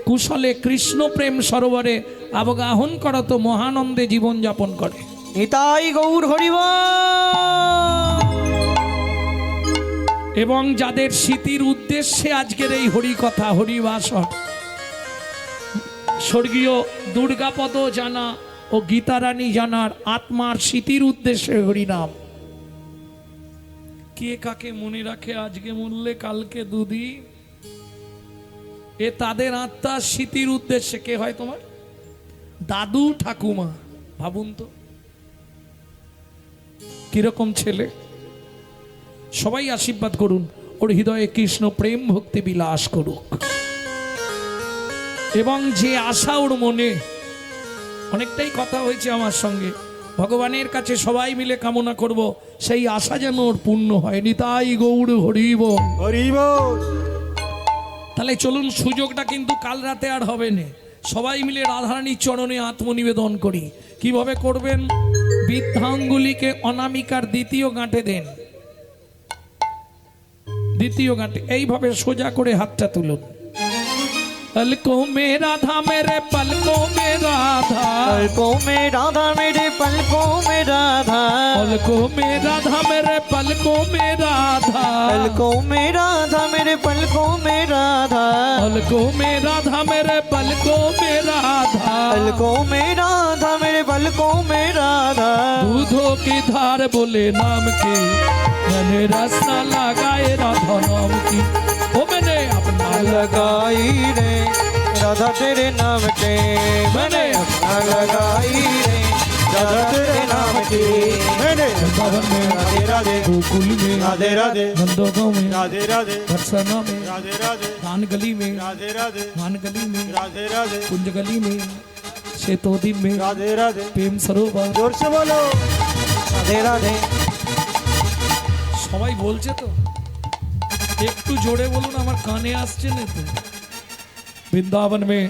কুশলে কৃষ্ণ প্রেম সরোবরে আবগাহন করত, মহানন্দে জীবন যাপন করে। নিতাই গৌর হরিবল। এবং যাদের স্মৃতির উদ্দেশ্যে আজকের এই হরিকথা হরিবাসর, স্বর্গীয় দুর্গাপদ জানা ও গীতারানী জানার আত্মার স্মৃতির উদ্দেশ্যে হরিনাম। কে কাকে মনে রাখে আজকে মরলে কালকে দুদিন, এ তাদের আত্মার স্মৃতির উদ্দেশ্যে। কে হয় তোমার? দাদু ঠাকুমা। ভাবুন তো কিরকম ছেলে। সবাই আশীর্বাদ করুন, ওর হৃদয়ে কৃষ্ণ প্রেম ভক্তি বিলাস করুক। এবং যে আশা ওর মনে, অনেকটাই কথা হয়েছে আমার সঙ্গে, ভগবানের কাছে সবাই মিলে কামনা করব সেই আশা যেন ওর পূর্ণ হয়। নিতাই গৌর হরিবল। হরিবল। তাহলে চলুন, সুযোগটা কিন্তু কাল রাতে আর হবে না। সবাই মিলে রাধারানীর চরণে আত্মনিবেদন করি। কিভাবে করবেন? বৃদ্ধাঙ্গুলিকে অনামিকার দ্বিতীয় গাঁটে দেন, দ্বিতীয় গাঁটে এইভাবে সোজা করে হাতটা তুলুন। पलकों में राधा मेरे पलकों में राधा, पलकों में राधा मेरे पलकों में राधा, पलकों में राधा मेरे पलकों में राधा, पलकों में राधा मेरे पलकों में राधा, पलकों में राधा मेरे पलकों में राधा, पलकों में राधा मेरे पलकों में राधा। दूधों की धार बोले नाम की, मैंने रास्ता लगाए राधा नाम की। ओ मैंने अपना लगाई रे राधा तेरे नाम के, मैंने अपना लगाई रे राधा तेरे नाम की। मैंने वृंदावन में, राधे राधे, गोकुल में, राधे राधे, नंदोगांव में, राधे राधे, बरसाना में, राधे राधे, दान गली में, राधे राधे, मान गली में, राधे राधे, कुंज गली में, शेतोदी में, राधे राधे। प्रेम सरोवर। जोर से बोलो राधे राधे। সবাই বলছে তো, একটু জোরে বলুন, আমার কানে আসছে না তো। বৃন্দাবন में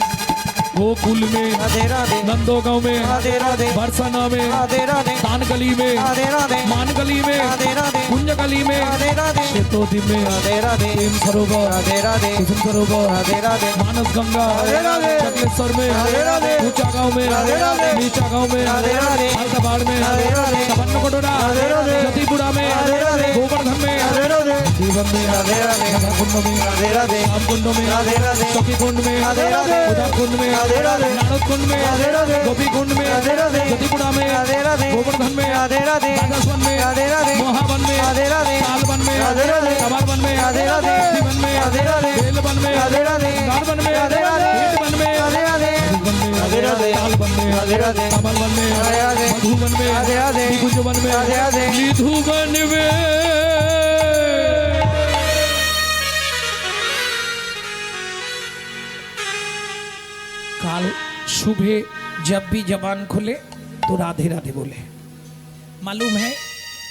गोकुल में, राधे राधे नंदो गांव में, राधे राधे बरसाना में, राधे राधे दान गली में, राधे राधे मान गली में, राधे राधे कुंज गली में, राधे राधे शेतोदी में, राधे राधे प्रेम सरोवर, राधे राधे कुसुम सरोवर, राधे राधे मानस गंगा, राधे राधे चकलेश्वर में, राधे राधे ऊंचा गांव में, राधे राधे नीचा गांव में, राधे राधे हल्दाबाड़ में, राधे राधे सपन्न कोटोरा, राधे राधे जतीपुरा में, राधे राधे गोवर्धन में, राधे राधे जीवन में, राधे राधे कुंड में, राधे राधे राम कुंड में, राधे राधे चौकी कुंड में, राधे राधे उधर कुंड में, राधे राधे नारद कुंड में, राधे राधे गोपी कुंड में, राधे राधे जतीपुरा में, राधे राधे गोवर्धन में, राधे राधे राजस्वन में, राधे राधे मोहावन में, राधे राधे तालवन में, राधे राधे कमरवन में, राधे राधे जीवन में, राधे राधे बेलवन में, राधे राधे गारवन में, राधे राधे ईटवन में, राधे राधे मधुवन में, राधे राधे तालवन में, राधे राधे कमलवन में, राधे राधे मधुवन में, राधे राधे निकुंजवन में, राधे राधे निधुवन में। काल सुबह जब भी जबान खुले तो राधे राधे बोले। मालूम है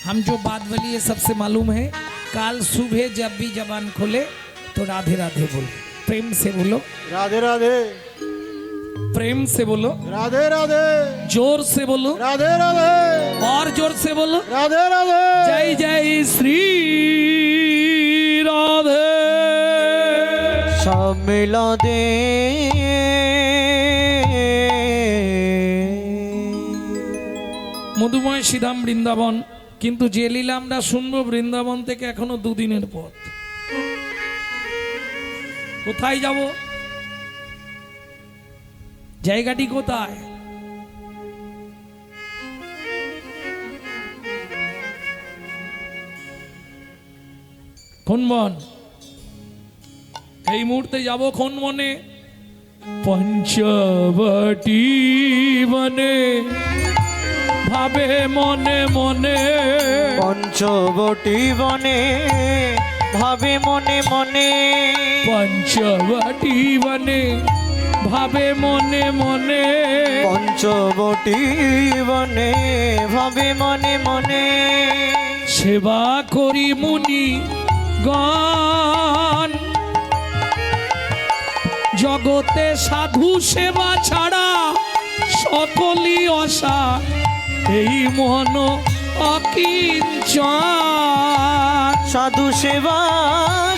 हम जो बात बोली है सबसे मालूम है। काल सुबह जब भी जबान खोले तो राधे राधे बोले। प्रेम से बोलो, राधे राधे प्रेम से बोलो, राधे राधे जोर से बोलो, राधे राधे और जोर से बोलो। राधे राधे जय जय श्री राधे। सब मिला दे মধুময় শ্রীধাম বৃন্দাবন, কিন্তু যে লীলা আমরা শুনবো বৃন্দাবন থেকে এখনো দুদিনের পথ। কোথায় যাব? জায়গাটি কোথায়? কোন বন? এই মুহূর্তে যাব কোন বনে? পঞ্চবটি বনে ভাবে মনে মনে। পঞ্চবটি বনে ভাবে মনে মনে। পঞ্চবটি বনে ভাবে মনে মনে। পঞ্চবটি বনে ভাবে মনে মনে। সেবা করি মুনি গণ, জগতে সাধু সেবা ছাড়া সকলই অসার। এই মন অকিঞ্চন, সাধু সেবা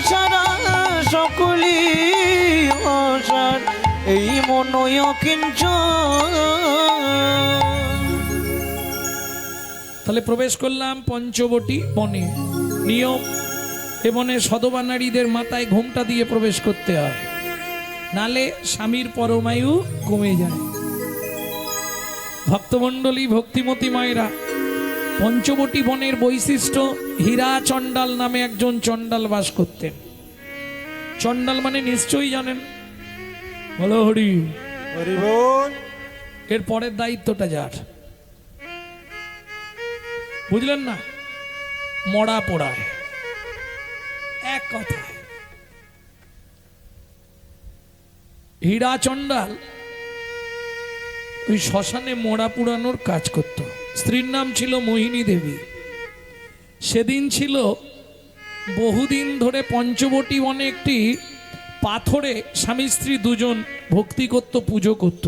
সারা সকলি অসার। এই মনয় কিঞ্চন। তাহলে প্রবেশ করলাম পঞ্চবটি বনে। নিয়ম, এ বনে সধবা নারীদের মাথায় ঘোমটা দিয়ে প্রবেশ করতে হয়, নালে স্বামীর পরমায়ু কমে যায়। ভক্তমণ্ডলী, ভক্তিমতী মায়েরা, পঞ্চবটি বনের বৈশিষ্ট্য, হীরা চণ্ডাল নামে একজন চণ্ডাল বাস করতেন। চণ্ডাল মানে নিশ্চয়ই জানেন, বলো হরি হরি বল। এর পরের দায়িত্বটা যার, বুঝলেন না? মরা পোড়ায়, এক কথায়। হীরা চণ্ডাল ওই শ্মশানে মোড়া পুরানোর কাজ করত। স্ত্রীর নাম ছিল মোহিনী দেবী। সেদিন ছিল বহুদিন ধরে পঞ্চবটি বনে একটি পাথরে স্বামী স্ত্রী দুজন ভক্তি করত, পুজো করত।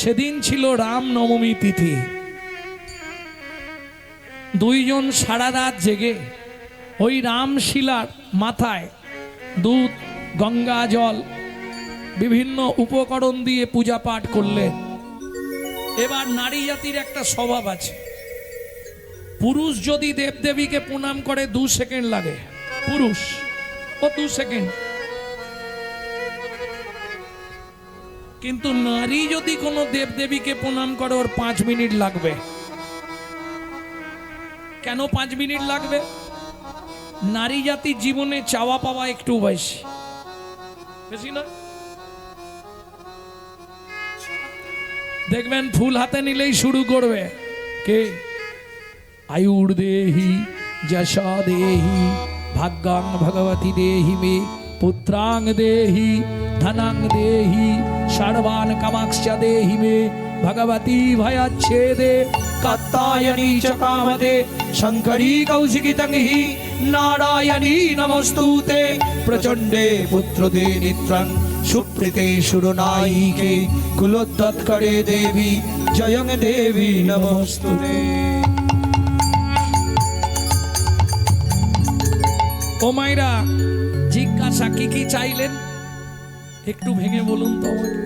সেদিন ছিল রাম নবমী তিথি। দুইজন সারা রাত জেগে ওই রামশিলার মাথায় দুধ, গঙ্গা জল, বিভিন্ন উপকরণ দিয়ে পূজা পাঠ করলেন। এবার নারী জাতির একটা স্বভাব আছে, পুরুষ যদি দেবদেবীকে প্রণাম করে 2 সেকেন্ড লাগে, পুরুষ ও 2 সেকেন্ড, কিন্তু নারী যদি কোনো দেবদেবীকে প্রণাম করে ওর 5 মিনিট লাগবে। কেন 5 মিনিট লাগবে? নারী জাতির জীবনে চাওয়া পাওয়া একটু বেশি, বেশি না? দেখবেন ফুল হাতে নিলেই শুরু করবে কে? আয়ুর দেহি, যশা দেহি, ভাগ্যাং ভগবতী দেহি মে, পুত্রাং দেহি, ধনাং দেহি, সর্বান কামাক্ষ দেহি মে, ভগবতী ভয়াচ্ছেদে, কাত্যায়নী চ কামদে, শঙ্করী কৌশিকী তংহি, নারায়ণী নমস্তুতে, প্রচণ্ডে পুত্রদে নিত্রং, সুপ্রীতে সুরনায়িকে কুলোদ্যৎকরে দেবী জয়ং দেবী নমস্তুতে। ও মাইরা জিজ্ঞাসা কি কি চাইলেন একটু ভেঙে বলুন তো আমাকে।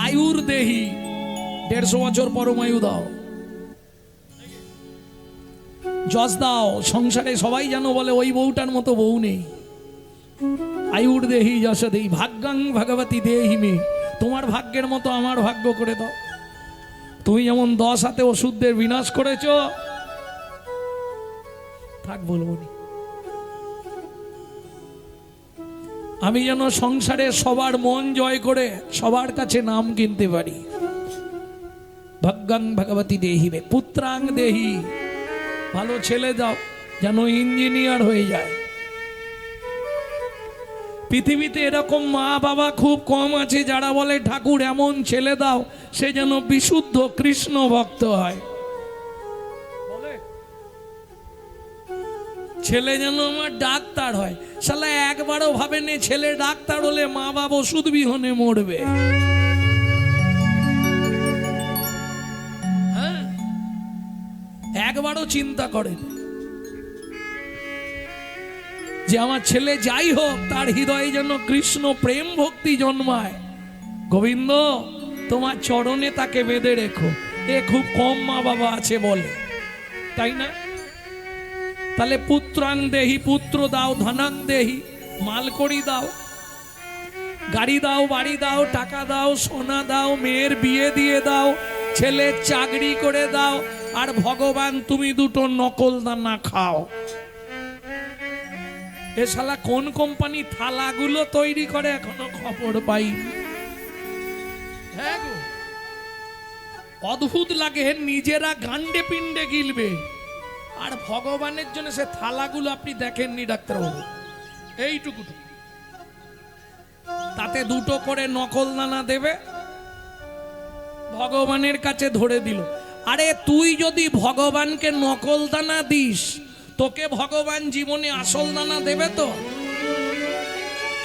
আয়ুর দেহি 150 বছর পরমায়ু দাও, যশ দাও। সংসারে সবাই যেন বলে ওই বউটার মতো বউ নেই। আয়ুর দেহি যশ দেহি ভাগ্যাং ভগবতী দেহি মে, তোমার ভাগ্যের মতো আমার ভাগ্য করে দাও। তুমি যেমন 10 হাতে ওষুধদের বিনাশ করেছো, থাক বলবো নি। আমি যেন সংসারে সবার মন জয় করে সবার কাছে নাম কিনতে পারি। ভাগ্যাং ভগবতী দেহি মে পুত্রাং দেহি, ভালো ছেলে দাও যেন ইঞ্জিনিয়ার হয়ে যায়। পৃথিবীতে এরকম মা বাবা খুব কম আছে যারা বলে ঠাকুর এমন ছেলে দাও সে যেন বিশুদ্ধ কৃষ্ণ ভক্ত হয়। ছেলে যেন আমার ডাক্তার হয়। শালা একবারও ভাবেনি ছেলে ডাক্তার হলে মা বাবা ওষুধ বিহনে মরবে। হ্যাঁ, একবারও চিন্তা করেন যে আমার ছেলে যাই হোক তার হৃদয়ে যেন কৃষ্ণ প্রেম ভক্তি জন্মায়। গোবিন্দ তোমার চরণে তাকে বেঁধে রেখো। এ খুব কম মা বাবা আছে বলে, তাই না? তাহলে পুত্রাং দেহি, পুত্র দাও, ধনাং দেহি, মালকড়ি দাও, গাড়ি দাও, বাড়ি দাও, টাকা দাও, সোনা দাও, মেয়ের বিয়ে দিয়ে দাও, ছেলের চাকরি করে দাও, আর ভগবান তুমি দুটো নকল দানা খাও। এ শালা কোন কোম্পানি থালাগুলো তৈরি করে এখনো খবর পাইনি। হ্যাঁ গো, অদ্ভুত লাগে, নিজেরা গান্ডে পিণ্ডে গিলবে আর ভগবানের জন্য সে থালাগুলো আপনি দেখেননি ডাক্তারবাবু, এইটুকু, তাতে দুটো করে নকল দানা দেবে, ভগবানের কাছে ধরে দিল। আরে তুই যদি ভগবানকে নকল দানা দিস, তোকে ভগবান জীবনে আসল দানা দেবে তো?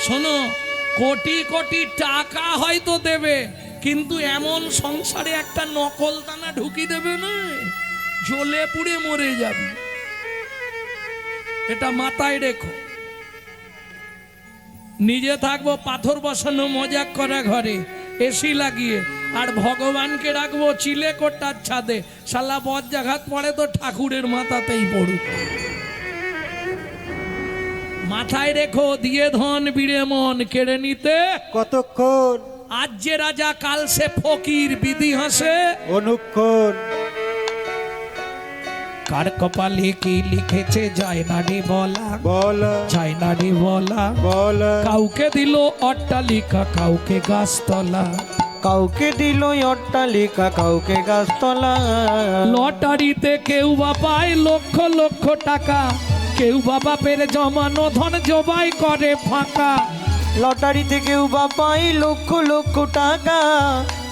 শোনো, কোটি কোটি টাকা হয়তো দেবে, কিন্তু এমন সংসারে একটা নকল দানা ঢুকি দেবে না, জ্বলে পুড়ে মরে যাবে। এটা মাথায় রেখো। নিজে থাকবো পাথর বসানো মজাক করা ঘরে এসি লাগিয়ে, আর ভগবানকে রাখবো চিলে কোটার ছাদে। শালা বজ্রাঘাত পড়ে তো ঠাকুরের মাথাতেই পড়ুক। মাথায় রেখো, দিয়ে ধন বিড়ে মন কেড়ে নিতে কতক্ষণ, আজ যে রাজা কাল সে ফকির, বিধি হাসে অনুক্ষণ। কার কপালে কি লিখেছে যায় না রে বলা, বলা যায় না রে বলা। বলা, কাউকে দিল অট্টালিকা, কাউকে গাছতলা, কাউকে দিল অট্টালিকা, কাউকে গাছতলা। লটারিতে কেউ বা পায় লক্ষ লক্ষ টাকা, কেউ বা বাপের জমানো ধন জবাই করে ফাঁকা। লটারিতে কেউ বা পাই লক্ষ লক্ষ টাকা,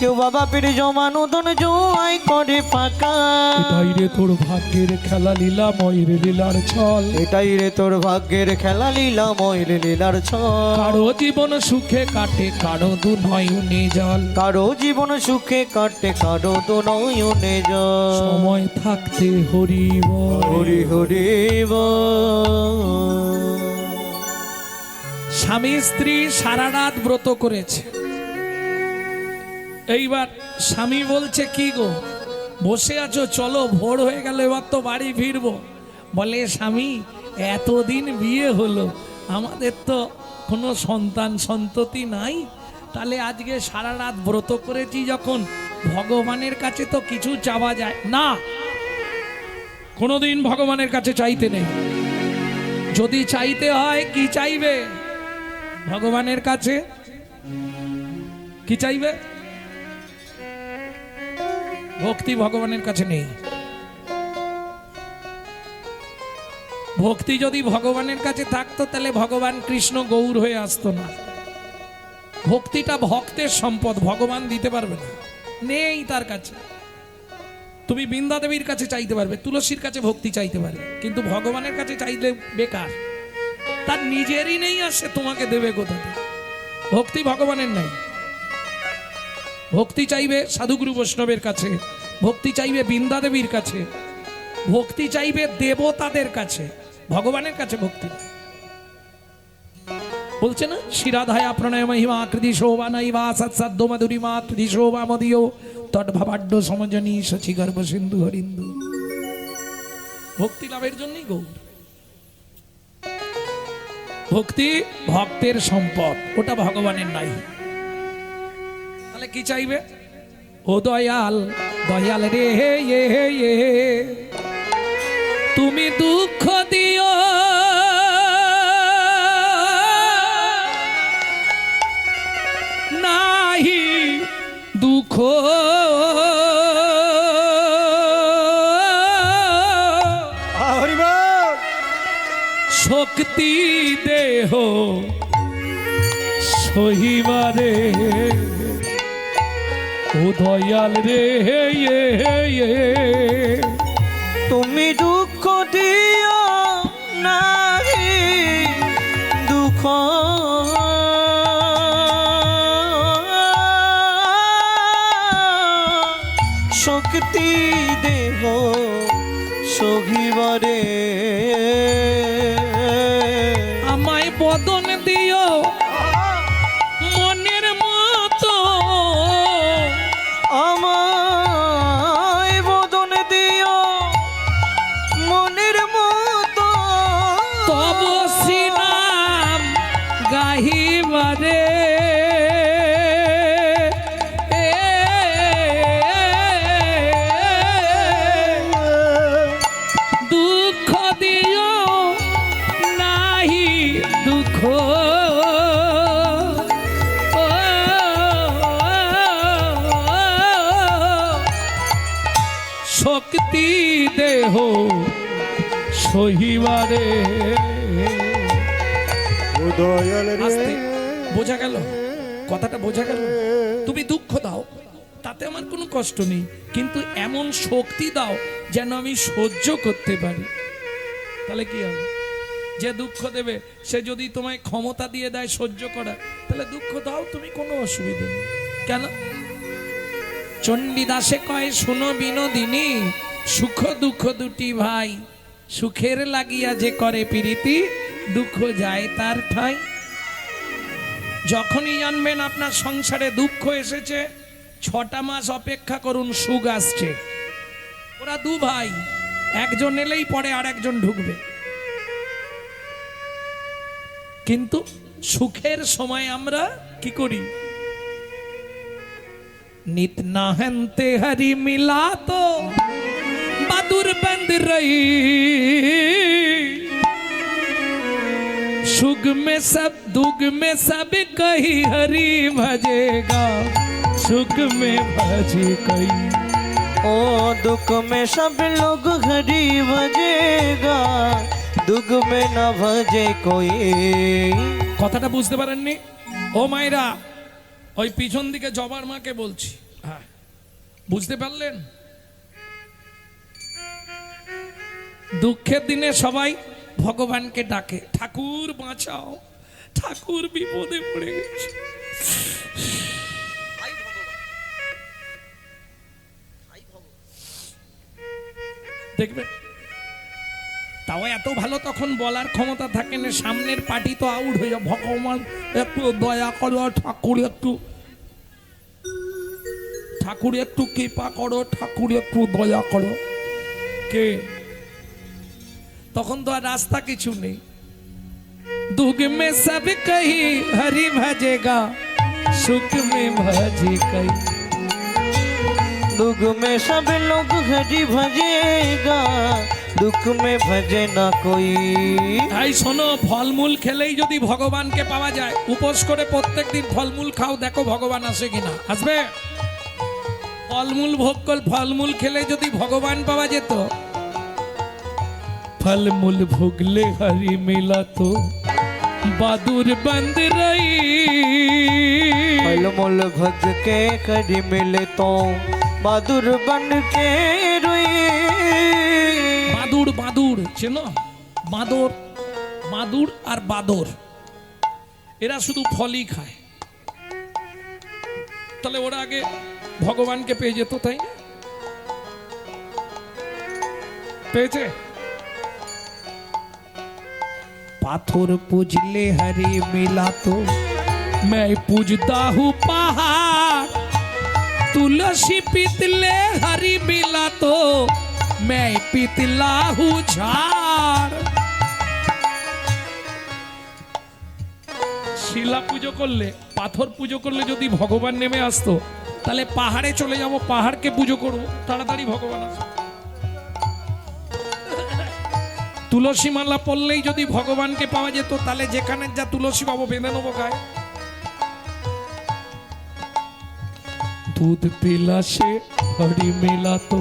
কেউ বা বাপের জমানো ধন জোয়াই করে ফাঁকা। এটাই রে তোর ভাগ্যের খেলা, লীলা ময়ের লীলার ছল। এটাই রে তোর ভাগ্যের খেলা, লীলা ময়ের লীলার ছল। কারো জীবন সুখে কাটে, কারো দু নয়নে জল। কারো জীবন সুখে কাটে, কারো তো নয়নে জল। সময় থাকতে হরি বল। হরি হরি বল। স্বামী স্ত্রী সারা রাত ব্রত করেছে। এইবার স্বামী বলছে কি গো বসে আছো, চলো ভোর হয়ে গেল, এবার তো বাড়ি ফিরবো। বলে স্বামী এতদিন বিয়ে হলো, আমাদের তো কোনো সন্তান সন্ততি নাই, তাহলে আজকে সারা রাত ব্রত করেছি যখন, ভগবানের কাছে তো কিছু চাওয়া যায় না। কোনোদিন ভগবানের কাছে চাইতে নেই। যদি চাইতে হয় কি চাইবে ভগবানের কাছে? কি চাইবে? ভক্তি ভগবানের কাছে নেই। ভক্তি যদি ভগবানের কাছে থাকতো তাহলে ভগবান কৃষ্ণ গৌর হয়ে আসতো না। ভক্তিটা ভক্তের সম্পদ, ভগবান দিতে পারবে না, নেই তার কাছে। তুমি বৃন্দা দেবীর কাছে চাইতে পারবে, তুলসীর কাছে ভক্তি চাইতে পারবে, কিন্তু ভগবানের কাছে চাইলে বেকার। তার নিজেরই নেই, আর সে তোমাকে দেবে কোথা থেকে? ভক্তি ভগবানের নাই। ভক্তি চাইবে সাধুগুরু বৈষ্ণবের কাছে, ভক্তি চাইবে বৃন্দা দেবীর কাছে, ভক্তি চাইবে দেবতাদের কাছে, ভগবানের কাছে ভক্তি নেই। বলছে না, শিরাধায়া প্রণয় মহিমা আকৃতি শোভা নৈবা সৎসাধ্য মধুরিমা আকৃতি শোভা মদীয় তদ্ভাবাড্য সমজনী শচী গর্ভ সিন্ধু হরিন্দু। ভক্তি লাভের জন্যই গৌর। ভক্তি ভক্তের সম্পদ, ওটা ভগবানের নাই। তাহলে কি চাইবে? ও দয়াল, দয়াল রে তুমি দুঃখ দিও নাহি, দুঃখ হরিবল। শক্তি দেহ সহিবারে। ও দয়াল রে তুমি দুঃখ দিও নাহি, দুঃখ শক্তি দেহ সহিবারে। আমায় বদন দিও মনের মতো, আমায় বদন দিও মনের মতো, তব শ্রীনাম গাহিবারে। দুঃখ দিও নাহি, দুঃখ শক্তি দেহ সহিবারে। ও দয়াল রে। আস্তে, বোঝা গেল কথাটা? বোঝা গেল? তুমি দুঃখ দাও, তাতে আমার কোনো কষ্ট নেই, কিন্তু এমন শক্তি দাও যেন আমি সহ্য করতে পারি। তাহলে কি হবে? যে দুঃখ দেবে সে যদি তোমায় ক্ষমতা দিয়ে দেয় সহ্য করা, তাহলে দুঃখ দাও তুমি, কোনো অসুবিধা নেই। কেন? চণ্ডীদাসে কয়, শুনো বিনোদিনী, সুখ দুঃখ দুটি ভাই, সুখের লাগিয়া যে করে প্রীতি, দুঃখ যায় তার ঠাই। যখনই জানবেন আপনার সংসারে দুঃখ এসেছে, 6টা মাস অপেক্ষা করুন, সুখ আসছে। ওরা দু ভাই, একজন এলেই পরে আর একজন ঢুকবে। কিন্তু সুখের সময় আমরা কি করি? नित नाहनते हरि मिला तो बहादुर बंद रही, सुख में सब दुख में सब कही हरि भजेगा, सुख में भजे कही। ओ दुख में सब लोग हरि भजेगा, दुख में न भजे कोई। কথাটা বুঝতে পারেননি? ও মায়েরা, ওই পিছন দিকে জবার মাকে বলছি, হ্যাঁ বুঝতে পারলেন? দুঃখের দিনে সবাই ভগবানকে ডাকে, ঠাকুর বাঁচাও, ঠাকুর বিপদে পড়ে গেছে। দেখবে, তাও এত ভালো তখন বলার ক্ষমতা থাকে না, সামনের পার্টি তো আউট হয়ে যাবে। ভগবান একটু দয়া করো, ঠাকুর একটু, ঠাকুর একটু কৃপা করো, ঠাকুর একটু দয়া করো। কে? তখন তো আর রাস্তা কিছু নেই। दुख में सब कही हरि भजेगा, सुख में भजे कही। दुख में सब लोग हरि भजेगा, दुख में भजे ना कोई। তাই শোনো, ফলমূল খেলেই যদি ভগবানকে পাওয়া যায়, উপোস করে প্রত্যেকদিন ফলমূল খাও, দেখো ভগবান আসে কিনা। আসবে? ফলমূল ভোগ কর, ফলমূল খেলে যদি ভগবান পাওয়া যেত। ফলমূল ভুগলে হরি মিলা তো बहादुर बंद रही, फलमूल भज के हरि मिले तो बहादुर बन के रोई। বাদুর, বাদুর চেনো? বাদর, বাদুর আর বাদর, এরা শুধু ফলই খায়। তাহলে ওরা আগে ভগবানকে পেয়ে যেত, তাই না? পেয়েছে? पाथर पूजले हरि मिला तो मैं पूजता हूँ पहाड़, तुलसी पीतले हरि मिला तो मैं पीतला हूँ झाड़। শিলা পুজো করলে, পাথর পুজো করলে যদি ভগবান নেমে আসতো, তাহলে পাহাড়ে চলে যাব, পাহাড়কে পুজো করবো, তাড়াতাড়ি ভগবান আসবে। তুলসী মালা পড়লেই যদি ভগবানকে পাওয়া যেত, তাহলে যেখানে যা তুলসী পাবো বেঁধে নেবো গায়ে। दूध पिला से हरी मिला तो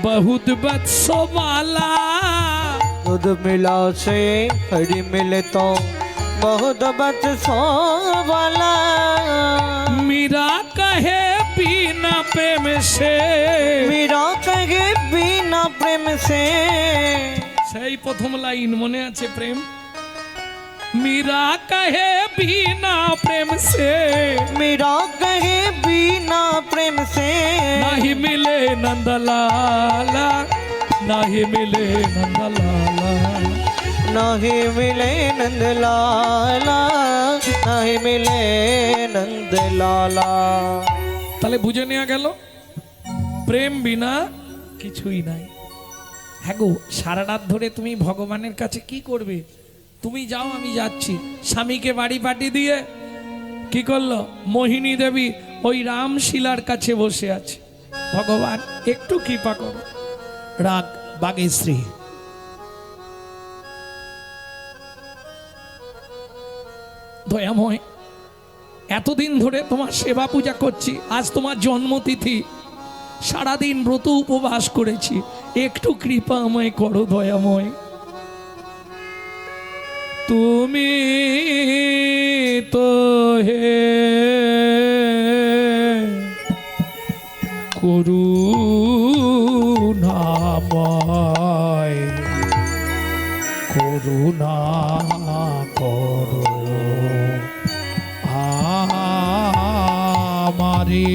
बहुत बत्सो वाला, दूध मिला से हरी मिले तो बहुत बत्सों वाला। मीरा कहे बिना प्रेम से, मीरा कहे बिना प्रेम से, সেই প্রথম লাইন মনে আছে? প্রেম मीरा कहे बिना प्रेम से, मीरा कहे बिना प्रेम से, नहीं मिले नंदलाला, नहीं मिले नंदलाला, नहीं मिले नंदलाला, नहीं मिले नंदलाला। তাহলে বুঝে নেওয়া গেল প্রেম বিনা কিছুই নাই। হ্যাঁ গো, সারা রাত ধরে তুমি ভগবানের কাছে কি করবে? তুমি যাও, আমি যাচ্ছি। স্বামীকে বাড়ি পাঠিয়ে দিয়ে কি করলো? মোহিনী দেবী ওই রামশিলার কাছে বসে আছে। ভগবান একটু কৃপা করো। রাগ বাগেশ্রী, দয়াময়, এতদিন ধরে তোমার সেবা পূজা করছি, আজ তোমার জন্মতিথি, সারাদিন ব্রত উপবাস করেছি, একটু কৃপা আমায় করো দয়াময়। তুমি তো হে করুণাময়, করুণা করো আমারে।